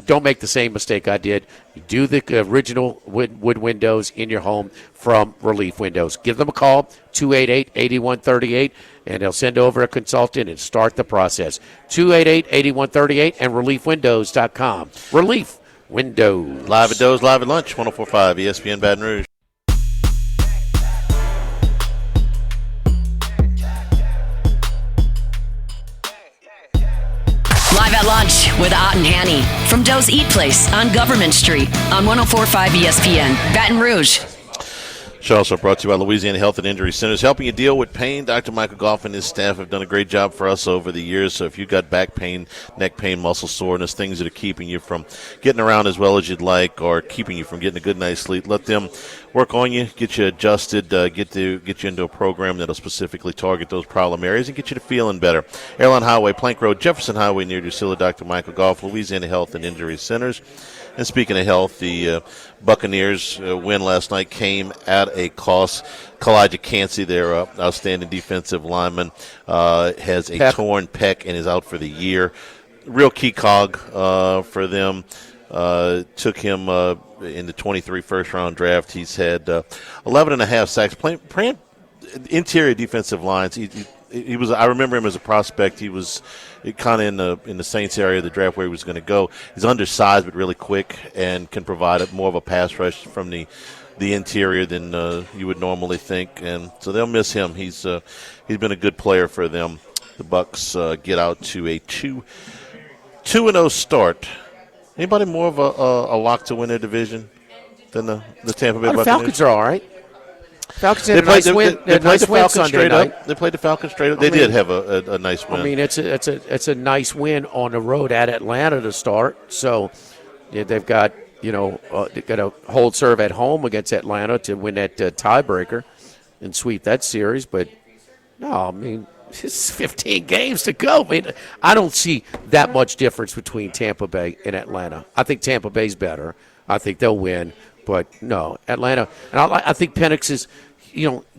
Don't make the same mistake I did. Do the original wood windows in your home from Relief Windows. Give them a call, 288-8138, and they'll send over a consultant and start the process. 288-8138 and reliefwindows.com. Relief Windows. Live at Doe's, live at lunch, 104.5 ESPN Baton Rouge. Live at lunch with Ott and Hanny from Doe's Eat Place on Government Street on 104.5 ESPN, Baton Rouge. Show also brought to you by Louisiana Health and Injury Centers, helping you deal with pain. Dr. Michael Goff and his staff have done a great job for us over the years. So if you've got back pain, neck pain, muscle soreness, things that are keeping you from getting around as well as you'd like or keeping you from getting a good night's sleep, let them work on you, get you adjusted, get you into a program that'll specifically target those problem areas and get you to feeling better. Airline Highway, Plank Road, Jefferson Highway near Drusilla, Dr. Michael Goff, Louisiana Health and Injury Centers. And speaking of health, the Buccaneers win last night came at a cost. Kalijah Cansey, their outstanding defensive lineman, has a torn pec and is out for the year. Real key cog for them. Took him in the 23 first-round draft. He's had 11 and a half sacks. Playing interior defensive lines. He was. I remember him as a prospect. He was kind of in the Saints area of the draft where he was going to go. He's undersized but really quick and can provide more of a pass rush from the interior than you would normally think. And so they'll miss him. He's been a good player for them. The Bucks get out to a 2-0 start. Anybody more of a lock to win their division than the Tampa Bay Buccaneers? The Falcons are all right. Falcons had a nice win. They played the Falcons straight up. They played the Falcons straight up. They did have a nice win. I mean, it's a nice win on the road at Atlanta to start. So they've got they've got a hold serve at home against Atlanta to win that tiebreaker and sweep that series. But no, I mean, it's 15 games to go. I mean, I don't see that much difference between Tampa Bay and Atlanta. I think Tampa Bay's better. I think they'll win. But no, Atlanta, and I think Penix is,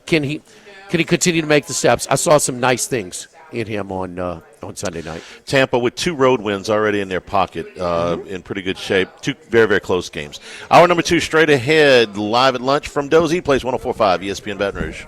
can he continue to make the steps? I saw some nice things in him on Sunday night. Tampa with 2 road wins already in their pocket, in pretty good shape. 2 very, very close games. Hour number 2 straight ahead, live at lunch from Doe's Eat Place, 104.5 ESPN Baton Rouge.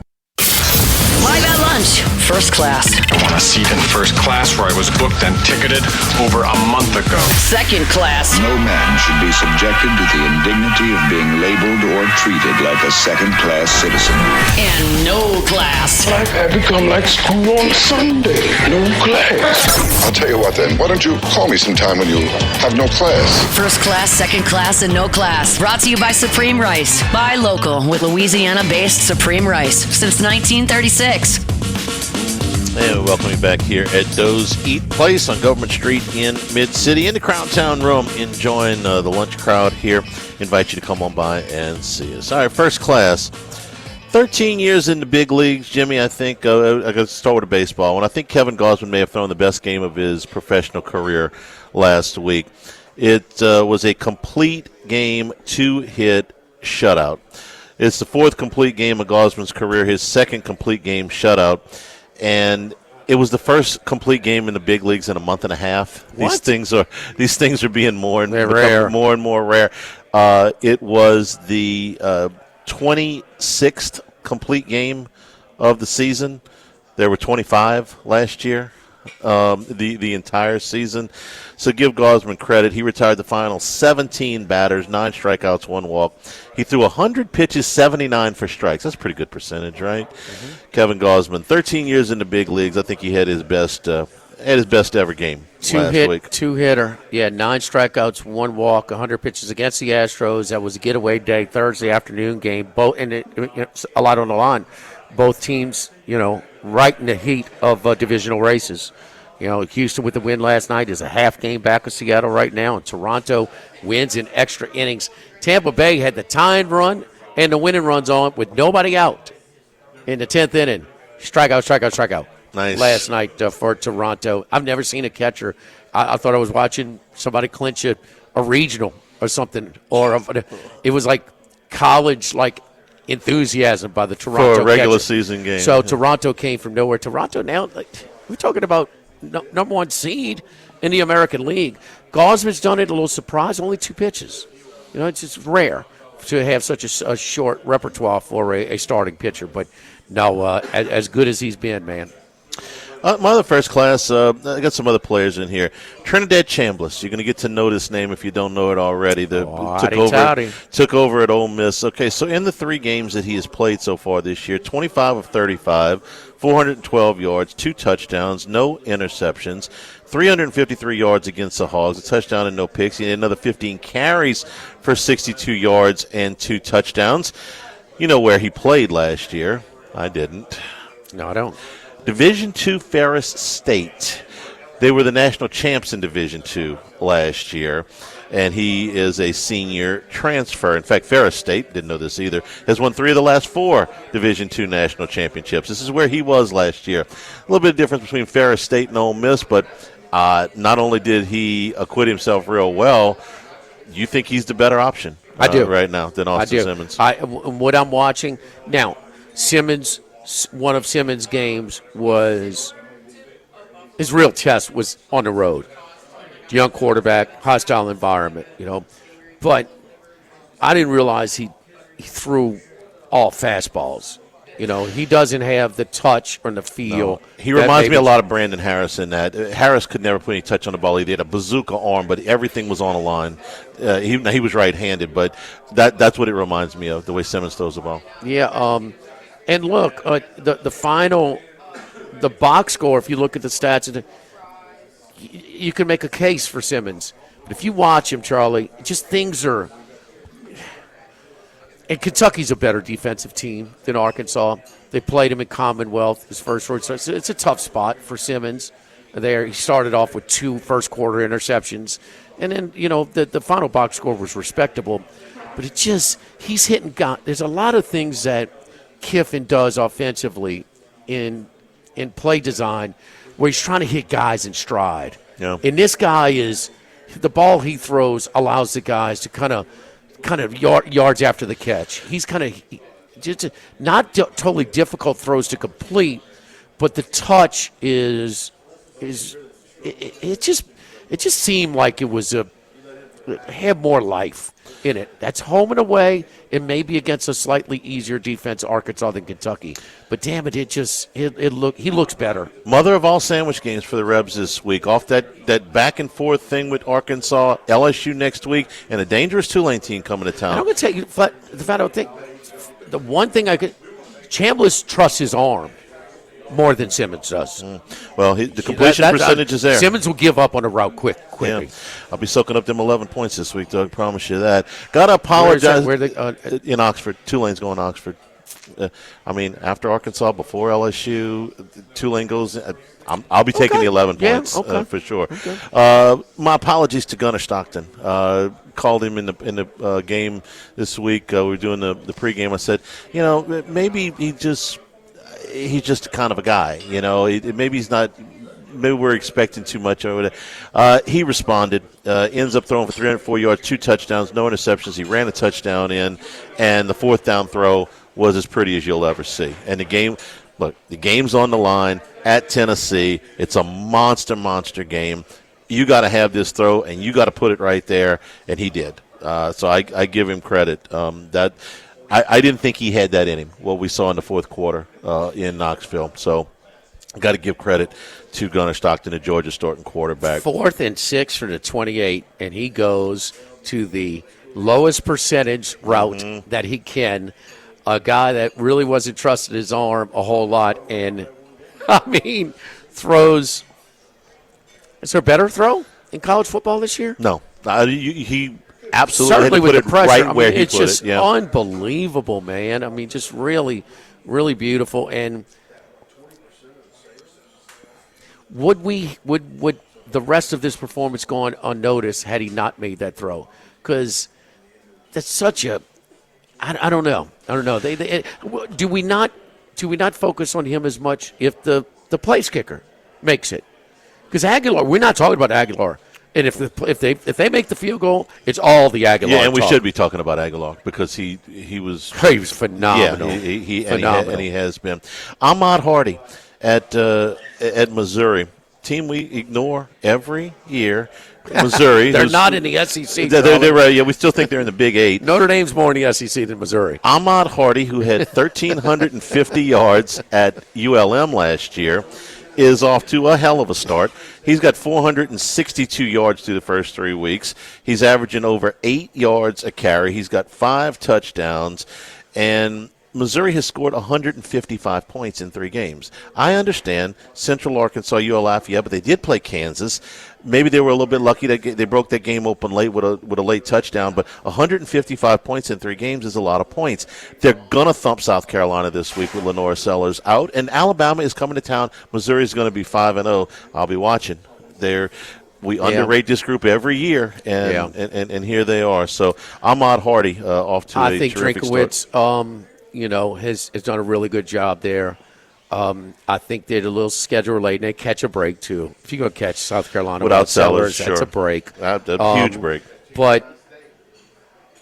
Live at lunch, first class. I want a seat in first class where I was booked and ticketed over a month ago. Second class. No man should be subjected to the indignity of being labeled or treated like a second-class citizen. And no class. Life had become like school on Sunday. No class. I'll tell you what then. Why don't you call me sometime when you have no class? First class, second class, and no class. Brought to you by Supreme Rice. Buy local with Louisiana-based Supreme Rice since 1936. And we welcome you back here at Doe's Eat Place on Government Street in Mid-City, in the Crown Town Room, enjoying the lunch crowd here. Invite you to come on by and see us. All right, first class. 13 years in the big leagues, Jimmy. I think I got to start with the baseball. And I think Kevin Gausman may have thrown the best game of his professional career last week. It was a complete game, 2-hit shutout. It's the 4th complete game of Gausman's career, his 2nd complete game shutout. And it was the first complete game in the big leagues in a month and a half. What? These things are being more and more rare. It was the 26th complete game of the season. There were 25 last year, the entire season. So give Gausman credit. He retired the final 17 batters, 9 strikeouts, 1 walk. He threw 100 pitches, 79 for strikes. That's a pretty good percentage, right? Mm-hmm. Kevin Gausman, 13 years in the big leagues. I think he had his best ever game last week. Two-hitter. Yeah, 9 strikeouts, 1 walk, 100 pitches against the Astros. That was a getaway day, Thursday afternoon game. A lot on the line. Both teams, right in the heat of divisional races. Houston with the win last night is a half game back of Seattle right now, and Toronto wins in extra innings. Tampa Bay had the tying run and the winning runs on with nobody out in the 10th inning. Strikeout. Nice. Last night for Toronto. I've never seen a catcher. I thought I was watching somebody clinch a regional or something, it was like college enthusiasm by the Toronto for a regular catcher. Season game. So Toronto came from nowhere. Toronto now, we're talking about number 1 seed in the American League. Gausman's done it a little surprise, only 2 pitches. It's just rare to have such a short repertoire for a starting pitcher. But no, as good as he's been, man. My other first class, I got some other players in here. Trinidad Chambliss. You're going to get to know this name if you don't know it already. Took over at Ole Miss. Okay, so in the 3 games that he has played so far this year, 25 of 35, 412 yards, 2 touchdowns, no interceptions, 353 yards against the Hogs, a touchdown and no picks. He had another 15 carries for 62 yards and 2 touchdowns. You know where he played last year. I didn't. No, I don't. Division II Ferris State. They were the national champs in Division II last year, and he is a senior transfer. In fact, Ferris State, didn't know this either, has won 3 of the last 4 Division II national championships. This is where he was last year. A little bit of difference between Ferris State and Ole Miss, but not only did he acquit himself real well, you think he's the better option I do. Right now than Austin Simmons? What I'm watching now, one of Simmons' games was his real test was on the road. Young quarterback, hostile environment, But I didn't realize he threw all fastballs. He doesn't have the touch or the feel. No. He reminds me a lot of Brandon Harris in that. Harris could never put any touch on the ball. He had a bazooka arm, but everything was on the line. He was right-handed, but that's what it reminds me of, the way Simmons throws the ball. Yeah, and look, the box score, if you look at the stats, you can make a case for Simmons. But if you watch him, Charlie, just things are – and Kentucky's a better defensive team than Arkansas. They played him in Commonwealth, his first road start. So it's a tough spot for Simmons. He started off with 2 first-quarter interceptions. And then, the final box score was respectable. But he's hitting God. There's a lot of things that Kiffin does offensively in play design where he's trying to hit guys in stride. Yeah. And this guy the ball he throws allows the guys to kind of yards after the catch. He's just not totally difficult throws to complete, but the touch it just seemed like it had more life in it. That's home and away, and maybe against a slightly easier defense, Arkansas, than Kentucky. But damn it, he looks better. Mother of all sandwich games for the Rebs this week. Off that back and forth thing with Arkansas, LSU next week, and a dangerous Tulane team coming to town. And I'm going to tell you, the one thing Chambliss trusts his arm more than Simmons does. Well, the completion percentage is there. Simmons will give up on a route quickly. Yeah. I'll be soaking up them 11 points this week, Doug. Promise you that. Got to apologize. In Oxford. Tulane's going to Oxford. After Arkansas, before LSU, Tulane goes. I'll be taking the 11 points for sure. Okay. My apologies to Gunnar Stockton. Called him in the game this week. We were doing the pregame. I said, maybe he's just kind of a guy. Maybe he's not. Maybe we're expecting too much over there. He responded. Ends up throwing for 304 yards, 2 touchdowns, no interceptions. He ran a touchdown in, and the 4th down throw was as pretty as you'll ever see. And the game's on the line at Tennessee. It's a monster game. You got to have this throw, and you got to put it right there, and he did. So I give him credit. I didn't think he had that in him, what we saw in the fourth quarter in Knoxville. So got to give credit to Gunnar Stockton, the Georgia starting quarterback. 4th and 6 for the 28, and he goes to the lowest percentage route that he can. A guy that really wasn't trusting his arm a whole lot, and, throws. Is there a better throw in college football this year? No. He absolutely certainly had to with put the pressure. right where he it's put just it. Yeah. unbelievable, man. Just really, really beautiful. And would the rest of this performance go unnoticed had he not made that throw? Because that's such a I don't know. Do we not focus on him as much if the place kicker makes it? Because Aguilar, we're not talking about Aguilar. And if they make the field goal, it's all the Aguilar. Yeah, and we talk. should be talking about Aguilar because he was phenomenal. Yeah, phenomenal. And he has been. Ahmad Hardy at Missouri, team we ignore every year. Missouri, they're not in the SEC. They're right. Yeah, we still think they're in the Big 8. Notre Dame's more in the SEC than Missouri. Ahmad Hardy, who had 1,350 yards at ULM last year, is off to a hell of a start. He's got 462 yards through the first 3 weeks. He's averaging over 8 yards a carry. He's got 5 touchdowns, and Missouri has scored 155 points in 3 games. I understand Central Arkansas, UL Lafayette, but they did play Kansas. Maybe they were a little bit lucky that they broke that game open late with a late touchdown, but 155 points in 3 games is a lot of points. They're going to thump South Carolina this week with Lenore Sellers out, and Alabama is coming to town. Missouri is going to be 5-0. I'll be watching. We underrate this group every year, and here they are. So Ahmad Hardy off to a terrific start. Has done a really good job there. I think they did a little schedule late, and they catch a break, too. If you go catch South Carolina without Sellers, that's a break. That's a huge break. But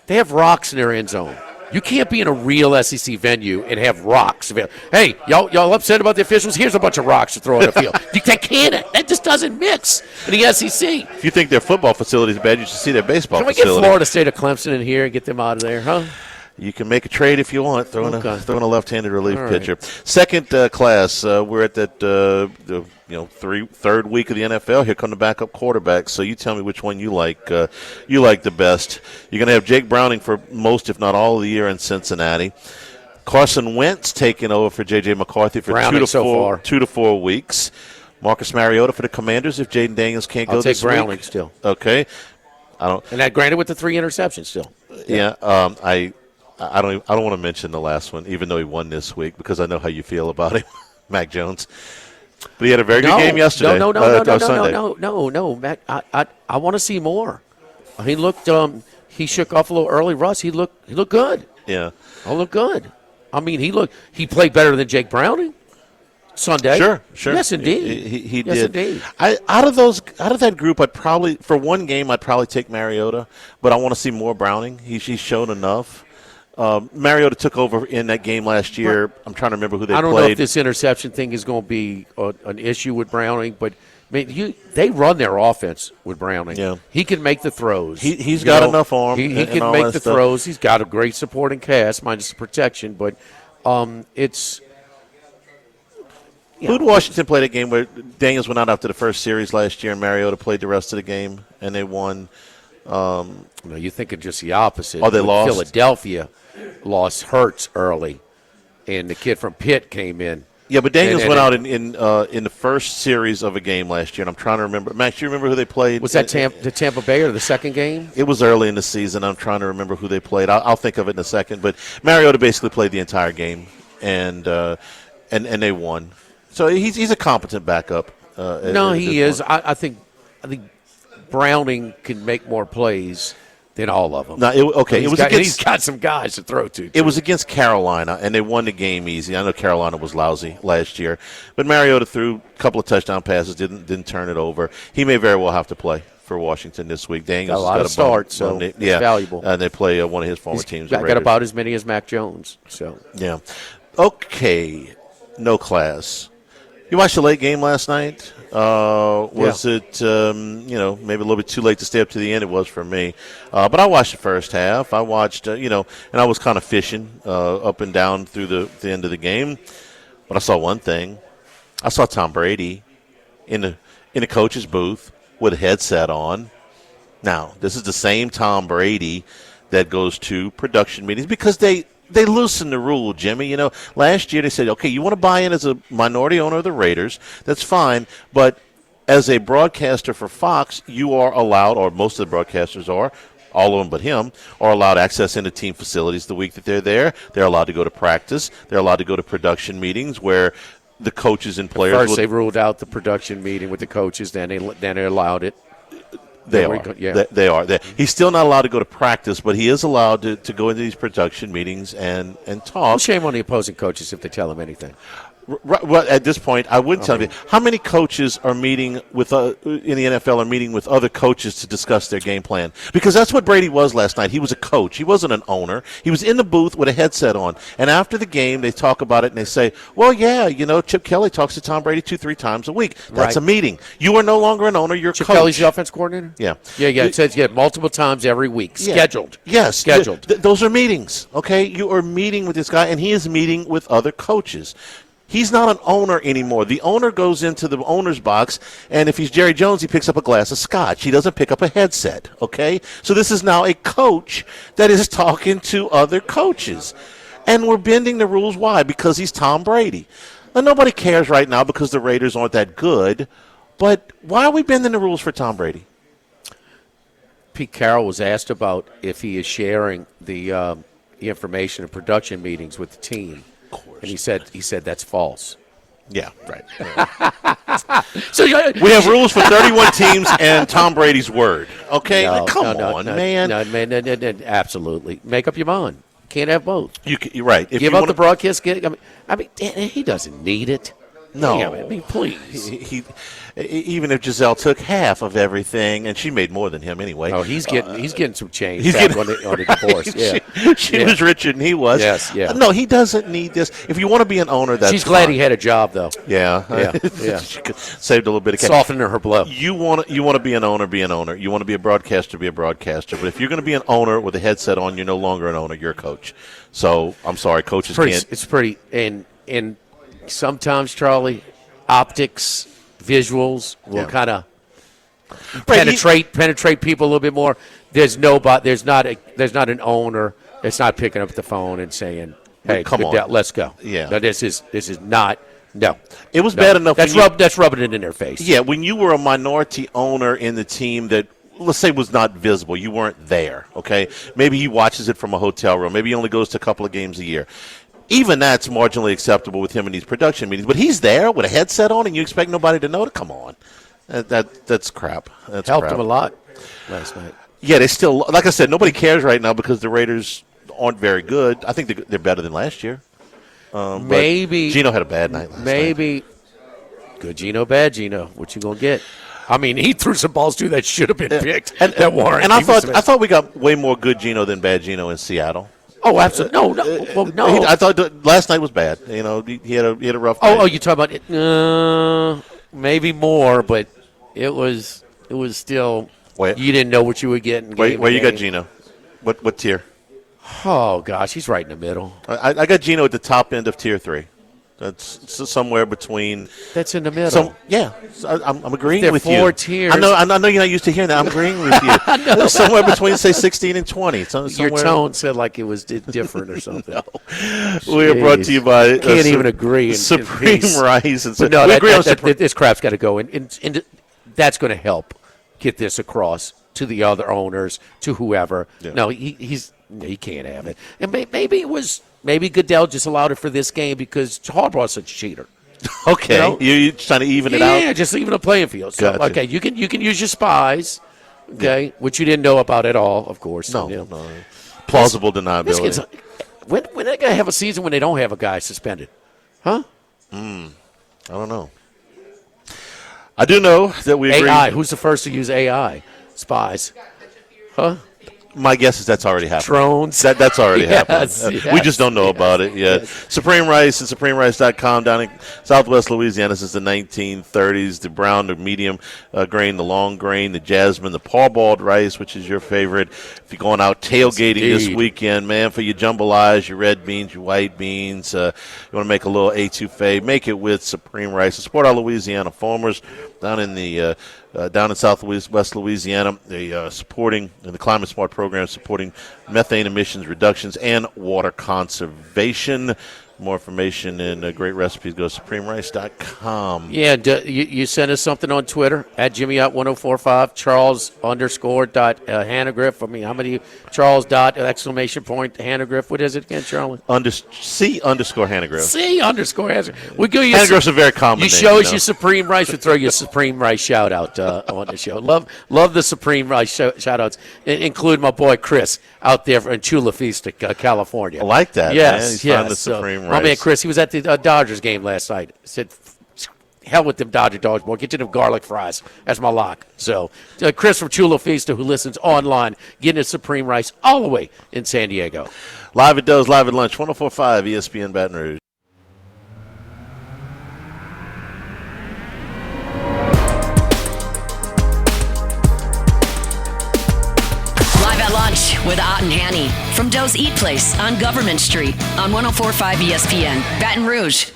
they have rocks in their end zone. You can't be in a real SEC venue and have rocks. Hey, y'all upset about the officials? Here's a bunch of rocks to throw in the field. That just doesn't mix in the SEC. If you think their football facility is bad, you should see their baseball facility. Can we get Florida State of Clemson in here and get them out of there, huh? You can make a trade if you want, throwing a left-handed relief pitcher. Second class, we're at that third week of the NFL. Here come the backup quarterbacks. So you tell me which one you like the best. You're going to have Jake Browning for most, if not all, of the year in Cincinnati. Carson Wentz taking over for J.J. McCarthy for 2 to 4 weeks. Marcus Mariota for the Commanders if Jaden Daniels can't go this week. I'll take Browning still. Okay. And that granted with the 3 interceptions still. Yeah. I don't want to mention the last one, even though he won this week, because I know how you feel about him, Mac Jones. But he had a very good game yesterday. No, Mac. I want to see more. He looked. He shook off a little early. Russ. He looked good. Yeah. Looked good. He played better than Jake Browning Sunday. Sure. Yes, indeed. He yes, did. Indeed. Out of that group, I'd probably for one game I'd probably take Mariota, but I want to see more Browning. He's shown enough. Mariota took over in that game last year. I'm trying to remember who they played. I don't know if this interception thing is going to be an issue with Browning, but they run their offense with Browning. Yeah. He can make the throws. He's got enough arm. He can make the throws. He's got a great supporting cast, minus the protection, but it's – Who did Washington play that game where Daniels went out after the first series last year and Mariota played the rest of the game and they won? No, you're thinking just the opposite. Oh, they lost? Philadelphia lost Hurts early, and the kid from Pitt came in. Yeah, but Daniels went out in the first series of a game last year, and I'm trying to remember. Max, you remember who they played? Was that the Tampa Bay or the second game? It was early in the season. I'm trying to remember who they played. I'll think of it in a second. But Mariota basically played the entire game, and they won. So he's a competent backup. No, he is. I think Browning can make more plays than all of them. No, he's got some guys to throw to. It was against Carolina, and they won the game easy. I know Carolina was lousy last year, but Mariota threw a couple of touchdown passes, didn't turn it over. He may very well have to play for Washington this week. Daniels got a lot of starts, so it's valuable. And they play one of his former teams. Got about as many as Mac Jones. So yeah, okay, no class. You watched the late game last night? Was it, maybe a little bit too late to stay up to the end? It was for me. But I watched the first half. I watched, and I was kind of fishing up and down through the end of the game. But I saw one thing. I saw Tom Brady in the coach's booth with a headset on. Now, this is the same Tom Brady that goes to production meetings because they loosened the rule, Jimmy. Last year they said, okay, you want to buy in as a minority owner of the Raiders, that's fine. But as a broadcaster for Fox, you are allowed, or most of the broadcasters are, all of them but him, are allowed access into team facilities the week that they're there. They're allowed to go to practice. They're allowed to go to production meetings where the coaches and players. First they ruled out the production meeting with the coaches, then they allowed it. They are. He's still not allowed to go to practice, but he is allowed to go into these production meetings and talk. Well, shame on the opposing coaches if they tell him anything. Right, well, at this point, I wouldn't tell you. How many coaches are meeting with in the NFL are meeting with other coaches to discuss their game plan? Because that's what Brady was last night. He was a coach. He wasn't an owner. He was in the booth with a headset on. And after the game, they talk about it and they say, well, yeah, Chip Kelly talks to Tom Brady 2-3 times a week. That's a meeting. You are no longer an owner. You're a coach. Chip Kelly's the offense coordinator? Yeah. Yeah. It says multiple times every week. Yeah. Scheduled. Yes. Scheduled. Those are meetings, okay? You are meeting with this guy, and he is meeting with other coaches. He's not an owner anymore. The owner goes into the owner's box, and if he's Jerry Jones, he picks up a glass of scotch. He doesn't pick up a headset, okay? So this is now a coach that is talking to other coaches. And we're bending the rules. Why? Because he's Tom Brady. Now, nobody cares right now because the Raiders aren't that good, but why are we bending the rules for Tom Brady? Pete Carroll was asked about if he is sharing the information in production meetings with the team. And he said that's false. Yeah, right. So we have rules for 31 teams and Tom Brady's word. Okay, come on, man. No, absolutely. Make up your mind. Can't have both. You're right. Give up the broadcast. I mean, he doesn't need it. No, I mean, please. He even if Giselle took half of everything, and she made more than him anyway. Oh, he's getting some change. He's getting on the divorce. Yeah, she was richer than he was. Yes, yeah. No, he doesn't need this. If you want to be an owner, that's she's glad fine. he had a job, though. Yeah. She saved a little bit of cash. Softening her blow. You want to be an owner, be an owner. You want to be a broadcaster, be a broadcaster. But if you're going to be an owner with a headset on, you're no longer an owner. You're a coach. So I'm sorry, coaches can't. It's pretty, and sometimes, Charlie, optics, visuals will kind of penetrate people a little bit more. There's not an owner that's not picking up the phone and saying, "Hey, come on, let's go." Yeah, no, this is not. No, it was bad enough. That's rubbing it in their face. Yeah, when you were a minority owner in the team that, let's say, was not visible, you weren't there. Okay, maybe he watches it from a hotel room. Maybe he only goes to a couple of games a year. Even that's marginally acceptable with him in these production meetings. But he's there with a headset on, and you expect nobody to know? Come on. That's crap. That's helped crap. him a lot last night. Yeah, they still, like I said, nobody cares right now because the Raiders aren't very good. I think they're better than last year. Maybe Gino had a bad night last night. Good Gino, bad Gino. What you gonna get? I mean, he threw some balls too that should have been picked. That weren't. And I thought we got way more good Gino than bad Gino in Seattle. Oh, absolutely. No. I thought last night was bad. He had a rough night. Oh, you talking about it? Maybe more, but it was still. Wait. You didn't know what you were getting. Where you got Gino? What tier? Oh gosh, he's right in the middle. I got Gino at the top end of tier 3. That's somewhere between. That's in the middle. I'm agreeing with you. There are 4 tiers. I know you're not used to hearing that. I'm agreeing with you. Somewhere between, say, 16 and 20. Your tone said like it was different or something. We are brought to you by. Can't even agree. Supreme Rice. But no, this crap's got to go, and that's going to help get this across to the other owners, to whoever. Yeah. No, he can't have it. And maybe Goodell just allowed it for this game because Harbaugh's such a cheater. Okay, you're trying to even it out. Yeah, just even a playing field. So, gotcha. Okay, you can use your spies. Okay, which you didn't know about at all, of course. No. Plausible deniability. When are they going to have a season when they don't have a guy suspended? Huh? I don't know. I do know that we AI. agree. Who's the first to use AI? Spies. Huh? My guess is that's already happened. Drones. That's already happened. Yes, We just don't know about it yet. Yes. Supreme Rice and SupremeRice.com down in Southwest Louisiana since the 1930s. The brown, the medium grain, the long grain, the jasmine, the parboiled rice, which is your favorite. If you're going out tailgating this weekend, man, for your jambalayas, your red beans, your white beans, you want to make a little etouffee, make it with Supreme Rice. Support our Louisiana farmers down in Southwest Louisiana. They supporting in the Climate Smart program, supporting methane emissions reductions and water conservation. More information and great recipes, go to SupremeRice.com. Yeah, you sent us something on Twitter, at JimmyOut1045, Charles _Hannegriff. I mean, how many Charles !Hannegriff. What is it again, Charlie? C _Hannegriff. C _Hannegriff. We go. Hannegriff's a very common name. You show us your Supreme Rice, we throw you a Supreme Rice shout out on the show. Love the Supreme Rice shout outs, including my boy Chris out there in Chula Vista, California. I like that. Yes, man. He's yes. the Supreme Rice. My man Chris, he was at the Dodgers game last night. Said, hell with them Dodger dogs, boy. Get you them garlic fries. That's my lock. So, Chris from Chula Vista, who listens online, getting his Supreme Rice all the way in San Diego. Live at Doe's, live at lunch, 104.5 ESPN Baton Rouge. Live at lunch with Ott and Hanny from Doe's Eat Place on Government Street on 104.5 ESPN, Baton Rouge.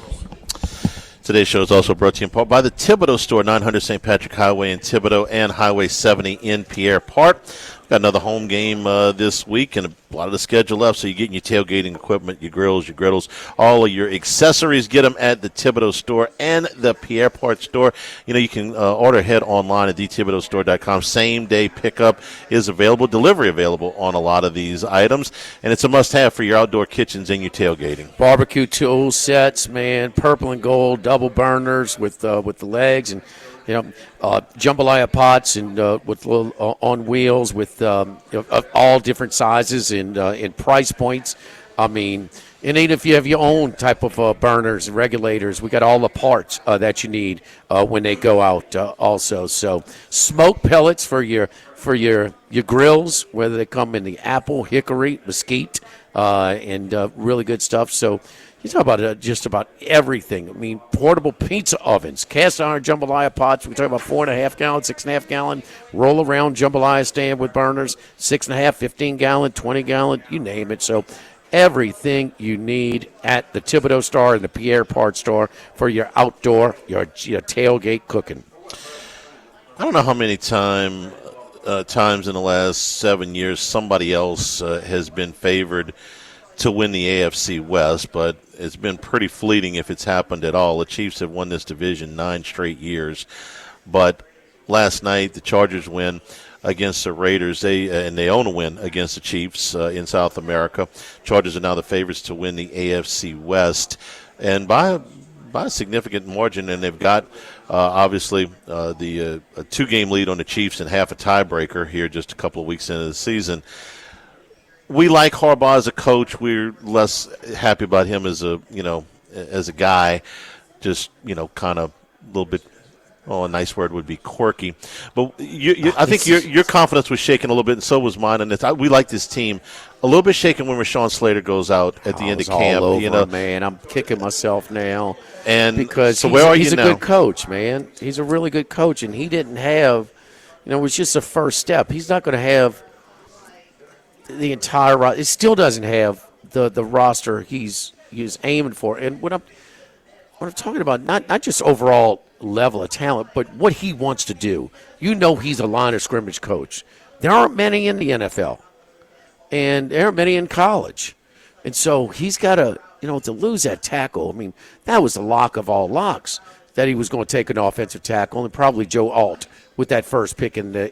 Today's show is also brought to you in part by the Thibodaux Store, 900 St. Patrick Highway in Thibodaux and Highway 70 in Pierre Part. Got another home game this week and a lot of the schedule left, so you're getting your tailgating equipment, your grills, your griddles, all of your accessories. Get them at the Thibodaux Store and the Pierre Part Store. You know, you can order ahead online at thethibodauxstore.com. Same-day pickup is available, delivery available on a lot of these items, and it's a must-have for your outdoor kitchens and your tailgating. Barbecue tool sets, man, purple and gold, double burners with the legs, and jambalaya pots and with little, on wheels with of all different sizes and price points. I mean, and even if you have your own type of burners and regulators, we got all the parts that you need when they go out also. So smoke pellets for your grills, whether they come in the apple, hickory, mesquite, and really good stuff. So you talk about just about everything. I mean, portable pizza ovens, cast iron jambalaya pots. We talk about 4.5 gallon, 6.5 gallon, roll around jambalaya stand with burners, 6.5, 15 gallon, 20 gallon, you name it. So everything you need at the Thibodaux Store and the Pierre Part Store for your outdoor, your tailgate cooking. I don't know how many times in the last 7 years somebody else has been favored to win the AFC West, but it's been pretty fleeting if it's happened at all. The Chiefs have won this division 9 straight years, but last night the Chargers win against the Raiders. They own a win against the Chiefs in South America. Chargers are now the favorites to win the AFC West, and by a significant margin, and they've got obviously the 2-game lead on the Chiefs and half a tiebreaker here just a couple of weeks into the season. We like Harbaugh as a coach. We're less happy about him as a guy. Just kind of a little bit. Oh, a nice word would be quirky. But I think your confidence was shaken a little bit, and so was mine. And we like this team a little bit shaken when Rashawn Slater goes out at the end of camp. All over, man. I'm kicking myself now. And because so where are you he's a now? good coach, man. He's a really good coach, and he didn't have. It was just a first step. He's not going to have the entire roster. It still doesn't have the roster he's aiming for. And what I'm talking about, not just overall level of talent, but what he wants to do. He's a line of scrimmage coach. There aren't many in the NFL, and there aren't many in college. And so he's got to lose that tackle. I mean, that was the lock of all locks, that he was going to take an offensive tackle, and probably Joe Alt with that first pick in the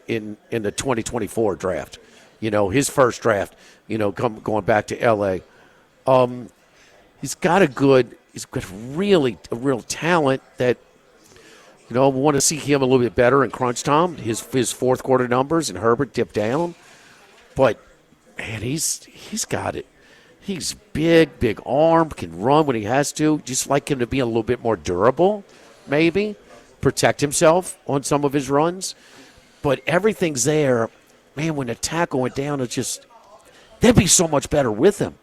2024 draft. His first draft, going back to L.A. He's got a real talent that, we want to see him a little bit better in crunch time. His fourth quarter numbers and Herbert dipped down. But, man, he's got it. He's big arm, can run when he has to. Just like him to be a little bit more durable, maybe. Protect himself on some of his runs. But everything's there. man, when the tackle went down, they'd be so much better with him.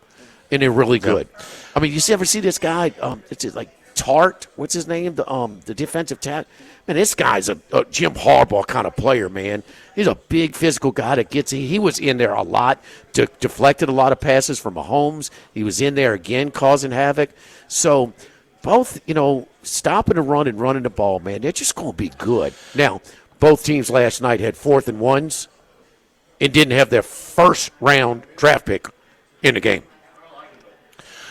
And they're really good. Yeah. I mean, you ever see this guy? It's like Tart. What's his name? The defensive tackle. Man, this guy's a Jim Harbaugh kind of player, man. He's a big physical guy that gets – he was in there a lot, deflected a lot of passes from Mahomes. He was in there again causing havoc. So both, stopping the run and running the ball, man, they're just going to be good. Now, both teams last night had 4th and 1s and didn't have their first-round draft pick in the game.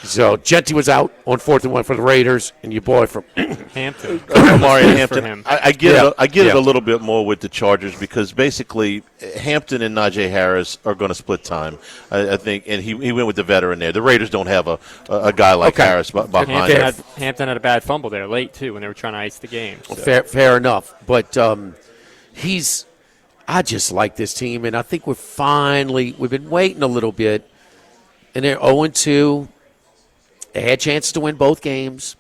So Genty was out on 4th and 1 for the Raiders, and your boy from Hampton, Amari Hampton. I get it a little bit more with the Chargers because basically Hampton and Najee Harris are going to split time, I think, and he went with the veteran there. The Raiders don't have a guy like Harris behind him. Hampton had a bad fumble there late too when they were trying to ice the game. So. Fair enough, but I just like this team, and I think we've been waiting a little bit, and they're 0-2. They had chances to win both games,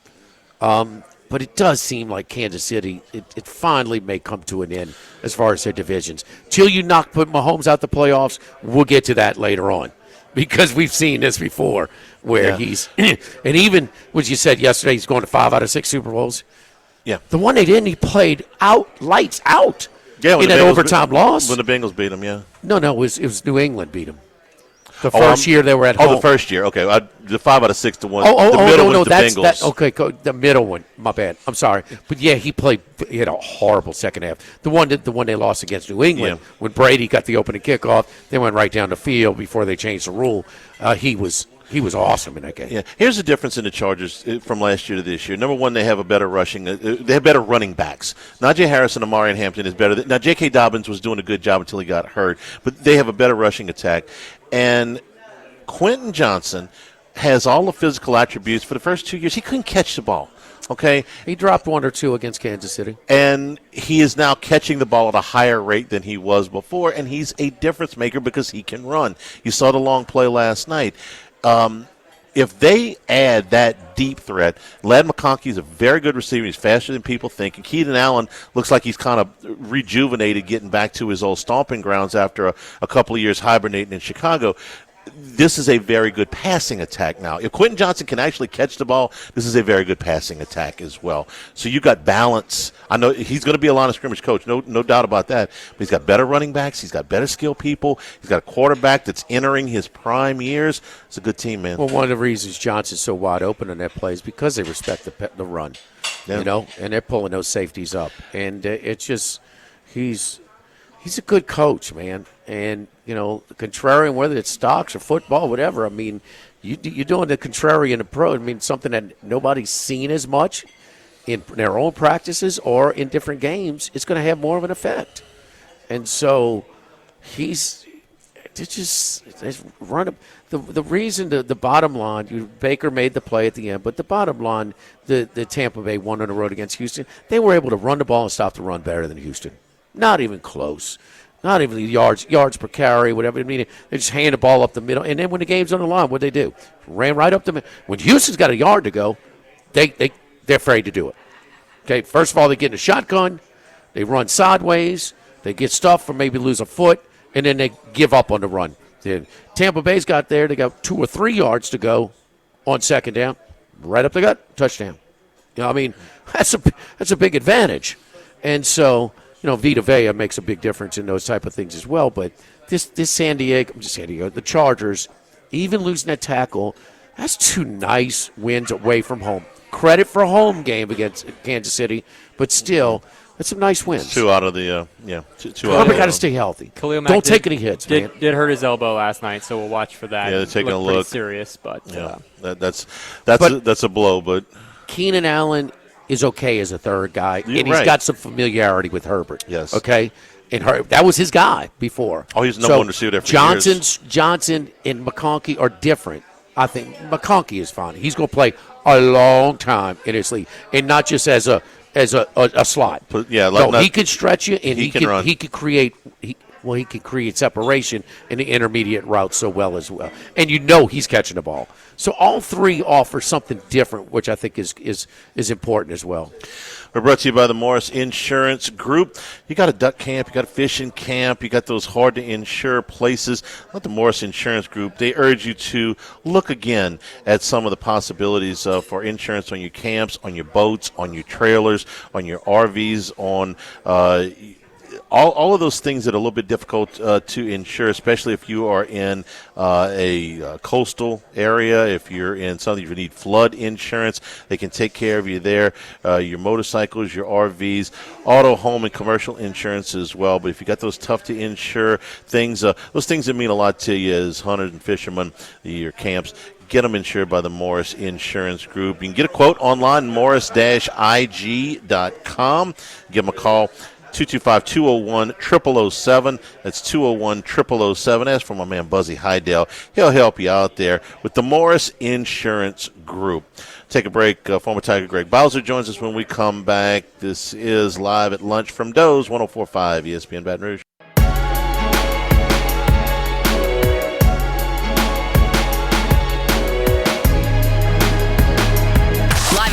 but it does seem like Kansas City, it finally may come to an end as far as their divisions. Till you put Mahomes out the playoffs, we'll get to that later on because we've seen this before where he's – and even what you said yesterday, he's going to 5 out of 6 Super Bowls. Yeah. The one they didn't, he played lights out in that overtime loss. When the Bengals beat him, yeah. No, it was New England beat him. The first year they were at home. Oh, the first year. Okay. The 5 out of 6 to 1. The middle no, was the Bengals. The middle one. My bad. I'm sorry. But, yeah, he had a horrible second half. The one they lost against New England, when Brady got the opening kickoff, they went right down the field before they changed the rule. He was awesome in that game. Yeah. Here's the difference in the Chargers from last year to this year. Number one, they have a better rushing. They have better running backs. Najee Harris and Amari Hampton is better. Now, J.K. Dobbins was doing a good job until he got hurt, but they have a better rushing attack. And Quentin Johnson has all the physical attributes. For the first 2 years, he couldn't catch the ball. Okay, he dropped 1 or 2 against Kansas City, and he is now catching the ball at a higher rate than he was before. And he's a difference maker because he can run. You saw the long play last night. If they add that deep threat, Ladd McConkey is a very good receiver. He's faster than people think. And Keenan Allen looks like he's kind of rejuvenated, getting back to his old stomping grounds after a couple of years hibernating in Chicago. This is a very good passing attack now. If Quentin Johnson can actually catch the ball, this is a very good passing attack as well. So you got balance. I know he's going to be a line of scrimmage coach, no doubt about that. But he's got better running backs. He's got better skilled people. He's got a quarterback that's entering his prime years. It's a good team, man. Well, one of the reasons Johnson's so wide open on that play is because they respect the run, and they're pulling those safeties up. And it's just he's a good coach, man. And, contrarian, whether it's stocks or football, whatever, I mean, you're doing the contrarian approach. I mean, something that nobody's seen as much in their own practices or in different games, it's going to have more of an effect. And so the reason, the bottom line, Baker made the play at the end, but the bottom line, the Tampa Bay won on the road against Houston. They were able to run the ball and stop the run better than Houston. Not even close. Not even the yards per carry, whatever. I mean, they just hand the ball up the middle. And then when the game's on the line, what they do? Ran right up the middle. When Houston's got a yard to go, they're afraid to do it. Okay, first of all, they get in a shotgun. They run sideways. They get stuffed or maybe lose a foot, and then they give up on the run. Tampa Bay's got there. They got 2 or 3 yards to go on second down. Right up the gut, touchdown. I mean, that's a big advantage. And so – Vita Vea makes a big difference in those type of things as well. But this the Chargers, even losing that tackle, that's 2 nice wins away from home. Credit for a home game against Kansas City, but still, that's some nice wins. 2 out of the, two out of the. Got to stay healthy. Don't take any hits, man. Did hurt his elbow last night, so we'll watch for that. Yeah, they're taking a look. Serious, but that's a blow. But Keenan Allen is okay as a third guy, and he's got some familiarity with Herbert. Yes. Okay? And that was his guy before. Oh, he's number one receiver there for years. Johnson and McConkey are different. I think McConkey is fine. He's going to play a long time in his league, and not just as a slot. But, yeah, he can stretch you, and he can run. He can create. well, he can create separation in the intermediate route so well as well. And he's catching the ball. So all three offer something different, which I think is important as well. We're brought to you by the Morris Insurance Group. You got a duck camp, you got a fishing camp, you got those hard-to-insure places. Let the Morris Insurance Group, they urge you to look again at some of the possibilities for insurance on your camps, on your boats, on your trailers, on your RVs, on all of those things that are a little bit difficult to insure, especially if you are in a coastal area, if you're in something you need flood insurance. They can take care of you there. Your motorcycles, your RVs, auto, home, and commercial insurance as well. But if you got those tough to insure things, those things that mean a lot to you as hunters and fishermen, your camps, get them insured by the Morris Insurance Group. You can get a quote online, morris-ig.com. Give them a call. 225-201-0007. That's 201-0007. As for my man Buzzy Hydell, he'll help you out there with the Morris Insurance Group. Take a break. Former Tiger Greg Bowser joins us when we come back. This is Live at Lunch from Doe's, 104.5 ESPN Baton Rouge.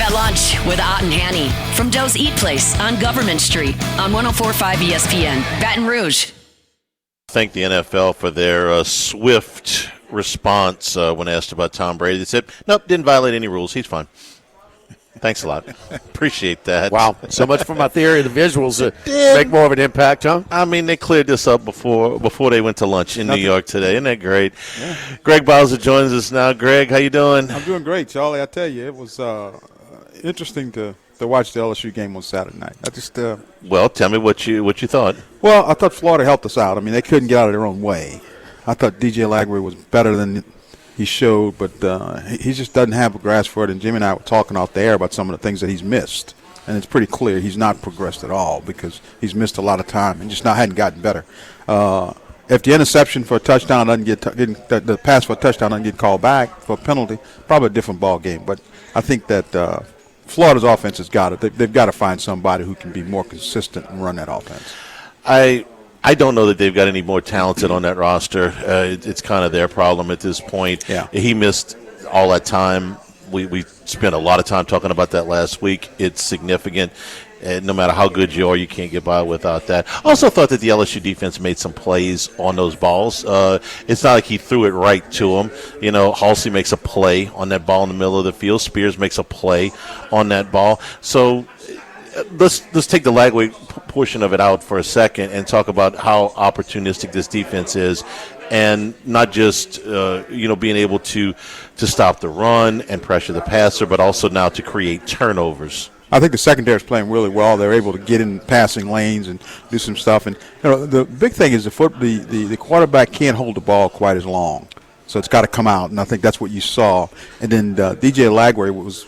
Lunch with Ott and Hanny from Doe's Eat Place on Government Street on 104.5 ESPN, Baton Rouge. Thank the NFL for their swift response when asked about Tom Brady. They said, nope, didn't violate any rules. He's fine. Thanks a lot. Appreciate that. Wow. So much for my theory. The visuals make more of an impact, huh? I mean, they cleared this up before they went to lunch in New York today. Isn't that great? Yeah. Greg Bowser joins us now. Greg, how you doing? I'm doing great, Charlie. I tell you, it was interesting to watch the LSU game on Saturday night. Well, tell me what you thought. Well, I thought Florida helped us out. I mean, they couldn't get out of their own way. I thought DJ Lagway was better than he showed, but he just doesn't have a grasp for it. And Jimmy and I were talking off the air about some of the things that he's missed, and it's pretty clear he's not progressed at all because he's missed a lot of time and just hadn't gotten better. If the interception for a touchdown doesn't the pass for a touchdown doesn't get called back for a penalty, probably a different ball game. But I think that Florida's offense has got it. They've got to find somebody who can be more consistent and run that offense. I don't know that they've got any more talented on that roster. It's kind of their problem at this point. Yeah. He missed all that time. We spent a lot of time talking about that last week. It's significant. No matter how good you are, you can't get by without that. I also thought that the LSU defense made some plays on those balls. It's not like he threw it right to him. You know, Halsey makes a play on that ball in the middle of the field. Spears makes a play on that ball. So let's take the Lagway portion of it out for a second and talk about how opportunistic this defense is, and not just being able to stop the run and pressure the passer, but also now to create turnovers. I think the secondary is playing really well. They're able to get in passing lanes and do some stuff. And the big thing is the quarterback can't hold the ball quite as long, so it's got to come out. And I think that's what you saw. And then DJ Lagway was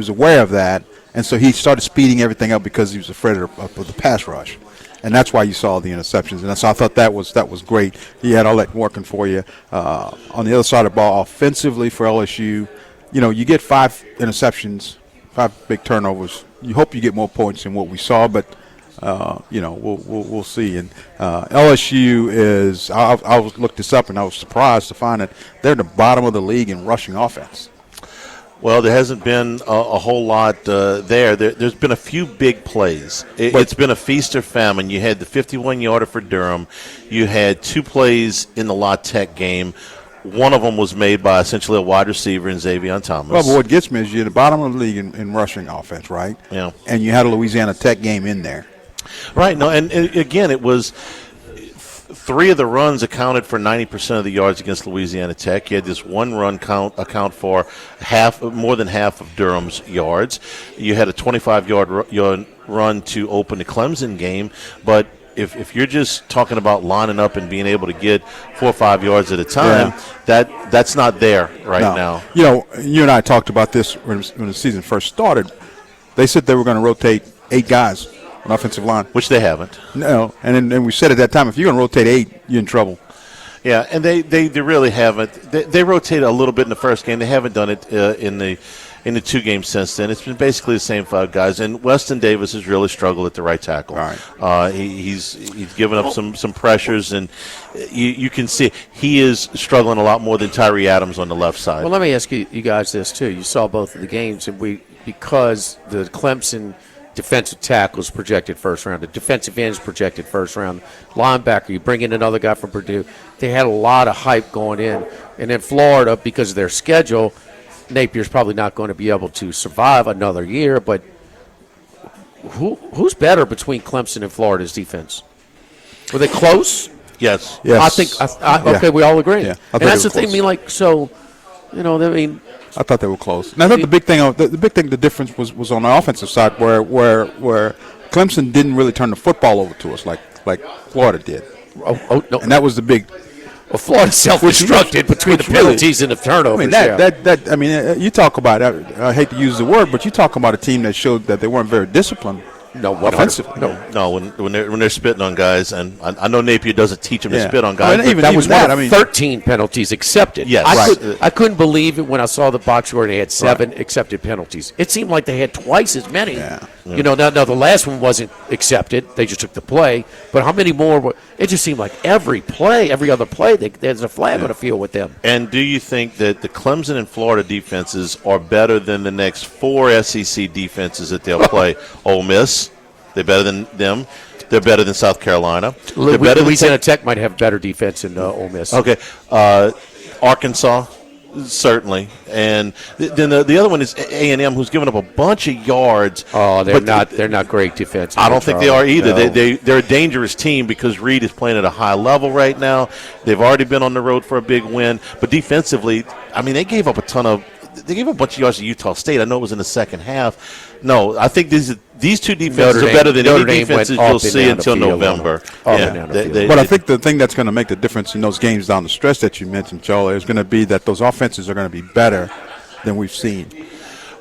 aware of that, and so he started speeding everything up because he was afraid of the pass rush. And that's why you saw the interceptions. And so I thought that was great. He had all that working for you. On the other side of the ball, offensively for LSU, you get 5 interceptions, 5 big turnovers. You hope you get more points than what we saw, but we'll see. And LSU is. I looked this up and I was surprised to find that they're at the bottom of the league in rushing offense. Well, there hasn't been a whole lot there. There's been a few big plays. It's been a feast or famine. You had the 51-yarder for Durham. You had 2 plays in the La Tech game. One of them was made by essentially a wide receiver in Xavier Thomas. Well, but what gets me is you're at the bottom of the league in rushing offense, right? Yeah. And you had a Louisiana Tech game in there. Right. No, and again, it was 3 of the runs accounted for 90% of the yards against Louisiana Tech. You had this one run account for more than half of Durham's yards. You had a 25-yard run to open the Clemson game, but if you're just talking about lining up and being able to get 4 or 5 yards at a time, that's not there now. You and I talked about this when the season first started. They said they were going to rotate 8 guys on offensive line, which they haven't. No, and we said at that time, if you're going to rotate 8, you're in trouble. Yeah, and they really haven't. They rotated a little bit in the first game. They haven't done it in in the 2 games since then. It's been basically the same 5 guys, and Weston Davis has really struggled at the right tackle. Right. He's given up some pressures, and you can see he is struggling a lot more than Tyree Adams on the left side. Well, let me ask you guys this too. You saw both of the games, and because the Clemson defensive tackle is projected first round, the defensive end is projected first round, linebacker, you bring in another guy from Purdue. They had a lot of hype going in. And in Florida, because of their schedule, Napier's probably not going to be able to survive another year. But who's better between Clemson and Florida's defense? Were they close? Yes. I think. Okay, we all agree. Yeah, and that's the thing. I mean, like, so, I mean. I thought they were close. And I thought the big thing, the difference was on the offensive side, where Clemson didn't really turn the football over to us like Florida did. Oh no! And that was the big. Well, Florida self-destructed between the penalties and the turnovers. I mean, you talk about. I hate to use the word, but you talk about a team that showed that they weren't very disciplined. No, offensively. No. When they're spitting on guys, and I know Napier doesn't teach them to spit on guys. But that was one of 13 penalties accepted. Yes, I couldn't believe it when I saw the box score and they had 7 accepted penalties. It seemed like they had twice as many. Yeah. Now the last one wasn't accepted. They just took the play. But how many more? It just seemed like every other play, there's a flag on the field with them. And do you think that the Clemson and Florida defenses are better than the next 4 SEC defenses that they'll play? Ole Miss, they're better than them. They're better than South Carolina. Louisiana Tech might have better defense than Ole Miss. Okay. Arkansas, certainly. And then the other one is A&M, who's given up a bunch of yards. Oh, they're not great defense. I don't think they are either. No. They're a dangerous team because Reed is playing at a high level right now. They've already been on the road for a big win. But defensively, I mean, they gave up they gave up a bunch of yards to Utah State. I know it was in the second half. No, I think these 2 defenses are better than any defenses you'll see until November. But I think the thing that's going to make the difference in those games down the stretch that you mentioned, Charlie, is going to be that those offenses are going to be better than we've seen.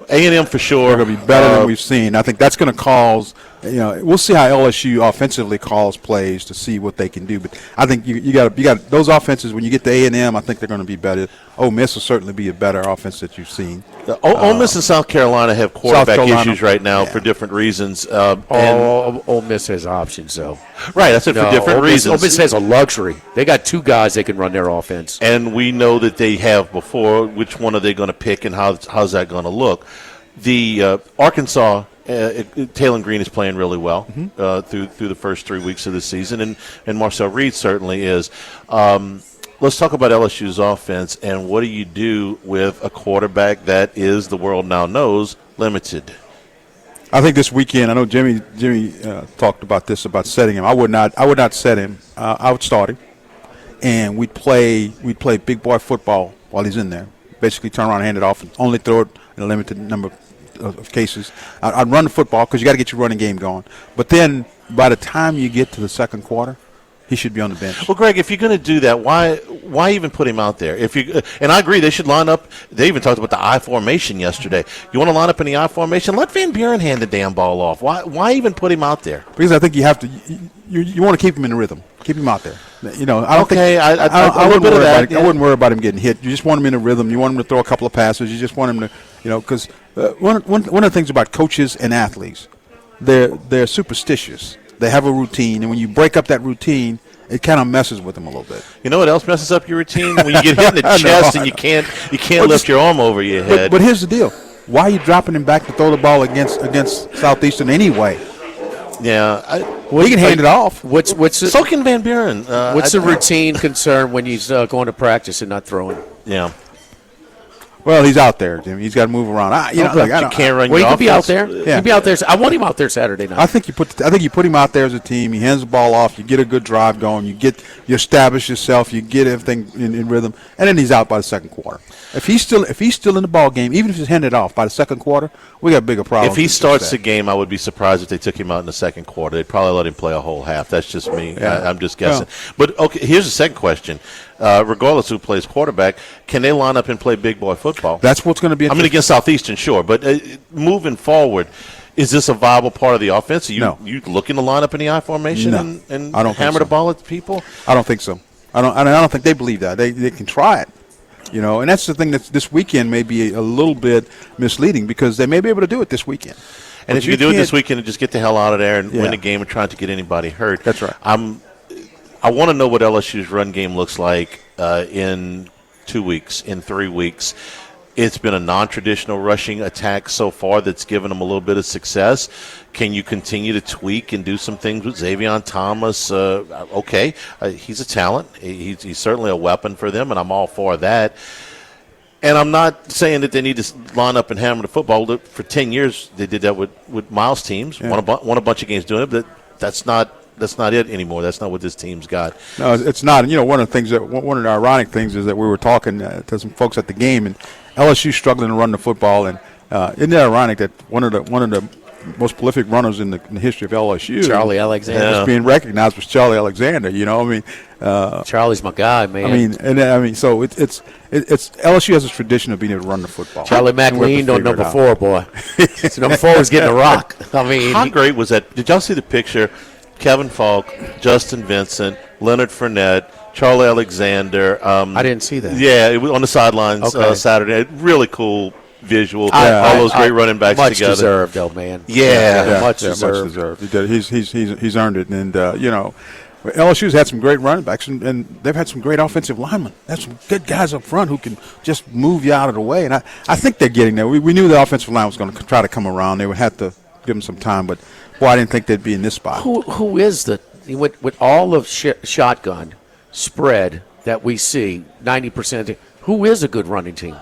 A&M for sure. They're going to be better than we've seen. I think that's going to cause, we'll see how LSU offensively calls plays to see what they can do. But I think you got those offenses, when you get to A&M, I think they're going to be better. Ole Miss will certainly be a better offense that you've seen. Ole Miss and South Carolina have quarterback issues right now for different reasons. Ole Miss has options, though. Right, that's it for different reasons. Ole Miss has a luxury. They got 2 guys that can run their offense. And we know that they have before. Which one are they going to pick, and how's that going to look? The Arkansas, Taylon Green is playing really well through the first 3 weeks of the season, and Marcel Reed certainly is. Let's talk about LSU's offense, and what do you do with a quarterback that is, the world now knows, limited? I think this weekend, I know Jimmy talked about this, about setting him. I would not set him. I would start him, and we'd play big boy football while he's in there. Basically turn around and hand it off and only throw it in a limited number of cases. I'd run the football because you got to get your running game going. But then by the time you get to the second quarter, he should be on the bench. Well, Greg, if you're going to do that, why even put him out there? And I agree, they should line up. They even talked about the I formation yesterday. You want to line up in the I formation? Let Van Buren hand the damn ball off. Why even put him out there? Because I think you have to. You want to keep him in the rhythm. Keep him out there. I don't think. I wouldn't worry about him getting hit. You just want him in the rhythm. You want him to throw a couple of passes. You just want him to, because one of the things about coaches and athletes, they're superstitious. They have a routine, and when you break up that routine, it kind of messes with them a little bit. You know what else messes up your routine? When you get hit in the chest and you can't lift your arm over your head. But here's the deal: why are you dropping him back to throw the ball against Southeastern anyway? Yeah, he can hand it off. So can Van Buren. What's the routine concern when he's going to practice and not throwing? Yeah. Well, he's out there, Jimmy. He's got to move around. You can't run. Well, he could be out there. Yeah. He could be out there. I want him out there Saturday night. I think you put him out there as a team. He hands the ball off. You get a good drive going. You establish yourself. You get everything in rhythm, and then he's out by the second quarter. If he's still in the ball game, even if he's handed off by the second quarter, we got bigger problems. If he starts the game, I would be surprised if they took him out in the second quarter. They'd probably let him play a whole half. That's just me. Yeah. I'm just guessing. Yeah. But okay, here's the second question. Regardless who plays quarterback, can they line up and play big boy football? That's what's going to be. I mean, against Southeastern, sure, but moving forward, is this a viable part of the offense? Are you looking to line up in the I formation and I don't hammer the ball at people? I don't think so. I don't think they believe that. They can try it. And that's the thing that this weekend may be a little bit misleading because they may be able to do it this weekend. And if you do it this weekend and just get the hell out of there and win the game and try to get anybody hurt. That's right. I want to know what LSU's run game looks like in 2 weeks, in 3 weeks. It's been a non-traditional rushing attack so far that's given them a little bit of success. Can you continue to tweak and do some things with Xavier Thomas? He's a talent. He's certainly a weapon for them, and I'm all for that. And I'm not saying that they need to line up and hammer the football. For 10 years, they did that with Miles' teams. Won a bunch of games doing it, but that's not it anymore. That's not what this team's got. No, it's not. And, one of the ironic things is that we were talking to some folks at the game, and LSU struggling to run the football. And isn't it ironic that one of the most prolific runners in the history of LSU, Charlie Alexander, was being recognized was Charlie Alexander. Charlie's my guy, man. So it's LSU has a tradition of being able to run the football. Charlie McLean on number 4, boy. So number 4 was getting a rock. How great was that? Did y'all see the picture? Kevin Falk, Justin Vincent, Leonard Fournette, Charlie Alexander. I didn't see that. Yeah, it was on the sidelines Saturday. Really cool visual. All those great running backs much together. Much deserved, though, man. Much deserved. He's earned it, and LSU's had some great running backs, and they've had some great offensive linemen. That's some good guys up front who can just move you out of the way. And I think they're getting there. We knew the offensive line was going to try to come around. They would have to give them some time, but boy, I didn't think they'd be in this spot. Who is with all of shotgun spread that we see, 90%? Who is a good running team?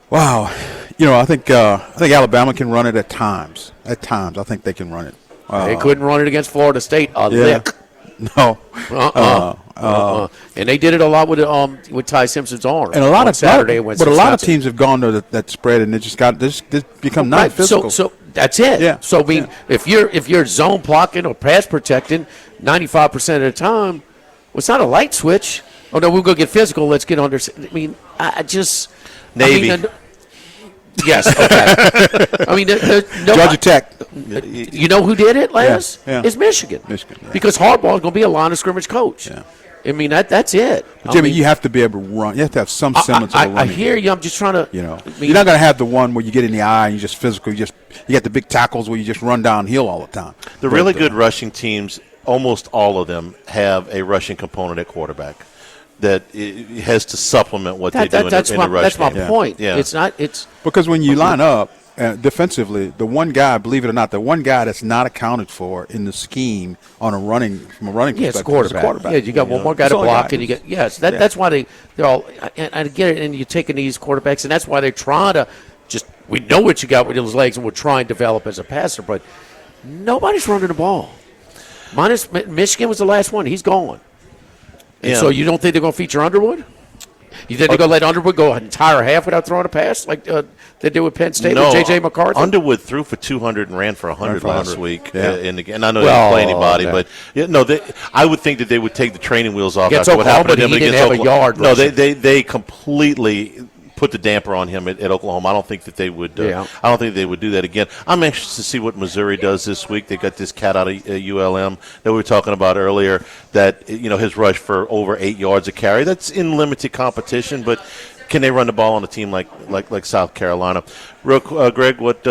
Wow, I think Alabama can run it at times. At times, I think they can run it. They couldn't run it against Florida State. Lick. No. And they did it a lot with Ty Simpson's arm. And a lot of Saturday, but a lot of teams have gone to that spread, and they just become non-physical. So that's it. Yeah. So if you're zone blocking or pass protecting 95% of the time, it's not a light switch. Oh no, we'll go get physical. Let's get under. Navy. Yes. Okay. Georgia Tech. You know who did it last? Yeah. It's Michigan. Yeah. Because Harbaugh's going to be a line of scrimmage coach. Yeah. That's it. Jimmy, you have to be able to run. You have to have some semblance of a running. I hear you. I'm just trying to. You're not going to have the one where you get in the eye and you just physical. You got the big tackles where you just run downhill all the time. The really good rushing teams, almost all of them, have a rushing component at quarterback that it has to supplement what they do in the rush That's my game. point. Yeah. It's because when you line up defensively, the one guy, believe it or not, the one guy that's not accounted for in the scheme from a running perspective, it's quarterback. Yeah, you got one more guy to block, and you get that's why they're all. And I get it. And you're taking these quarterbacks, and that's why they're trying to just. We know what you got with those legs, and we're trying to develop as a passer, but nobody's running the ball. Minus Michigan was the last one. He's gone. And so you don't think they're going to feature Underwood? You think they're going to let Underwood go an entire half without throwing a pass like they did with Penn State with J.J. McCarthy? Underwood threw for 200 and ran for 100 last week. And I know they didn't play anybody, but I would think that they would take the training wheels off after what happened to him against Oklahoma. Have a yard no, they completely put the damper on him at Oklahoma. I don't think that they would. I don't think they would do that again. I'm anxious to see what Missouri does this week. They got this cat out of ULM that we were talking about earlier. That has rushed for over 8 yards a carry. That's in limited competition, but can they run the ball on a team like South Carolina? Real, Greg, what?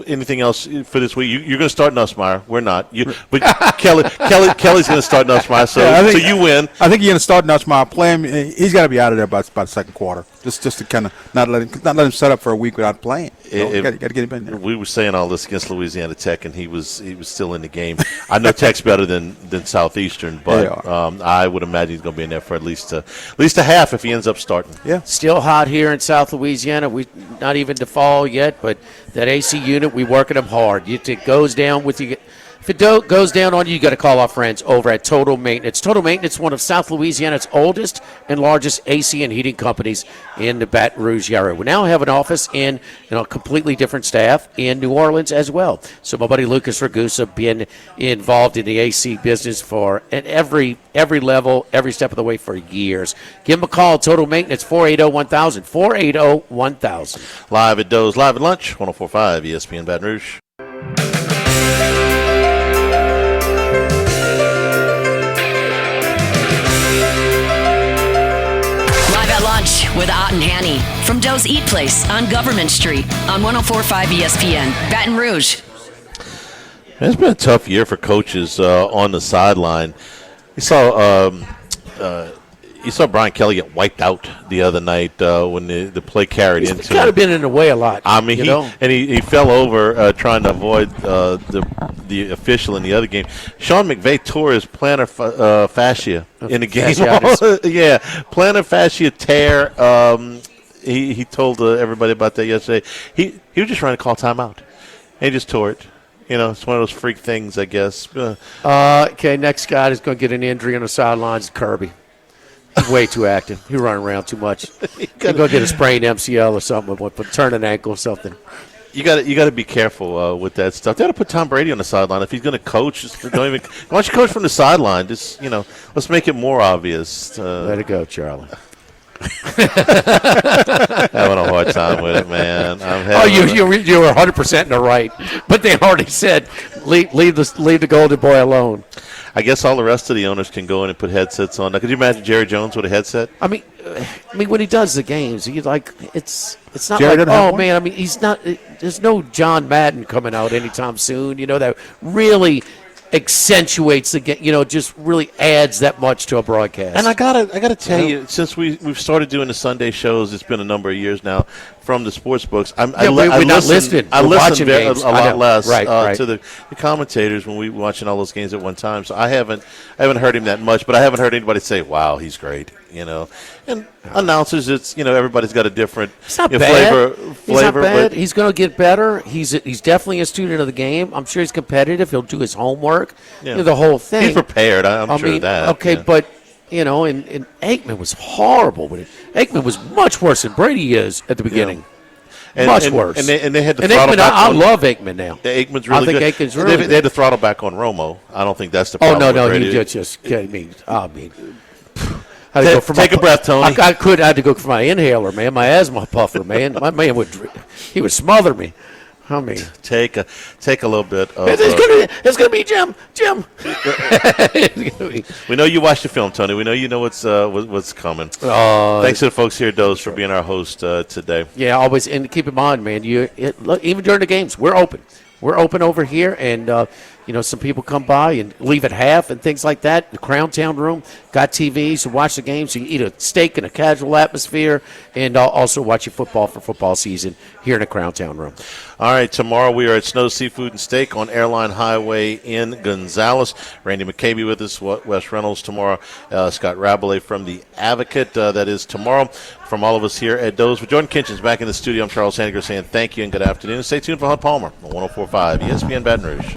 Anything else for this week? You're going to start Nussmeier. We're not. But Kelly's going to start Nussmeier. So you win. I think you're going to start Nussmeier. Play him. He's got to be out of there by the second quarter. Just to kind of not let him set up for a week without playing. You got to get him in there. We were saying all this against Louisiana Tech, and he was still in the game. I know Tech's better than Southeastern, but I would imagine he's going to be in there for at least a half if he ends up starting. Yeah. Still hot here in South Louisiana. We not even to fall yet, but that AC unit, we working them hard. It goes down with you. If it goes down on you, you got to call our friends over at Total Maintenance. Total Maintenance, one of South Louisiana's oldest and largest AC and heating companies in the Baton Rouge area. We now have an office in a completely different staff in New Orleans as well. So my buddy Lucas Ragusa been involved in the AC business at every level, every step of the way for years. Give him a call, Total Maintenance, 480-1000, 480-1000. Live at Doe's, live at lunch, 104.5 ESPN Baton Rouge. with Ott and Hanny from Doe's Eat Place on Government Street on 104.5 ESPN, Baton Rouge. It's been a tough year for coaches on the sideline. You saw Brian Kelly get wiped out the other night when the play carried into him. He's kind of been in the way a lot. I mean, he fell over trying to avoid the official in the other game. Sean McVay tore his plantar fascia in the game. Yeah, plantar fascia tear. He told everybody about that yesterday. He was just trying to call timeout. And he just tore it. You know, it's one of those freak things, I guess. Okay, next guy is going to get an injury on the sidelines, Kirby. He's way too active. He's running around too much. He's going to get a sprained MCL or something, but turn an ankle or something. You got to be careful with that stuff. They got to put Tom Brady on the sideline if he's going to coach. Why don't you coach from the sideline? Just let's make it more obvious. Let it go, Charlie. Having a hard time with it, man. You were 100% in the right, but they already said leave the golden boy alone. I guess all the rest of the owners can go in and put headsets on. Now, could you imagine Jerry Jones with a headset? I mean, when he does the games, it's not Jerry like, oh man, I mean, he's not. There's no John Madden coming out anytime soon. That really accentuates the game. Just really adds that much to a broadcast. And I gotta tell you, since we've started doing the Sunday shows, it's been a number of years now from the sports books. I listen a lot less to the commentators when we were watching all those games at one time. So I haven't heard him that much, but I haven't heard anybody say, "Wow, he's great." And announcers, it's everybody's got a different flavor. He's not bad. He's going to get better. He's definitely a student of the game. I'm sure he's competitive. He'll do his homework. The whole thing. He's prepared. I'm sure of that. Okay, but and Aikman was horrible with it. Aikman was much worse than Brady is at the beginning. Much worse. And they had to throttle back. I love Aikman now. Aikman's really good. I think Aikman's really good. They had to throttle back on Romo. I don't think that's the problem. Oh no, you just kidding me. Take a breath, Tony. I had to go for my inhaler, man. My asthma puffer, man. My man would smother me. I mean, take a little bit of. It's gonna be Jim. We know you watched the film, Tony. We know you know what's coming. Thanks to the folks here at Doe's for being our host today. Yeah, always. And keep in mind, man, look, even during the games, we're open. We're open over here, and some people come by and leave at half and things like that. The Crown Town room got TVs to watch the games. So you can eat a steak in a casual atmosphere, and also watch your football for football season here in the Crown Town room. All right, tomorrow we are at Snow Seafood and Steak on Airline Highway in Gonzales. Randy McCabe with us, Wes Reynolds tomorrow, Scott Rabelais from The Advocate. That is tomorrow. From all of us here at Doe's. For Jordan Kinchins back in the studio, I'm Charles Hanniger saying thank you and good afternoon. Stay tuned for Hunt Palmer on 104.5 ESPN Baton Rouge.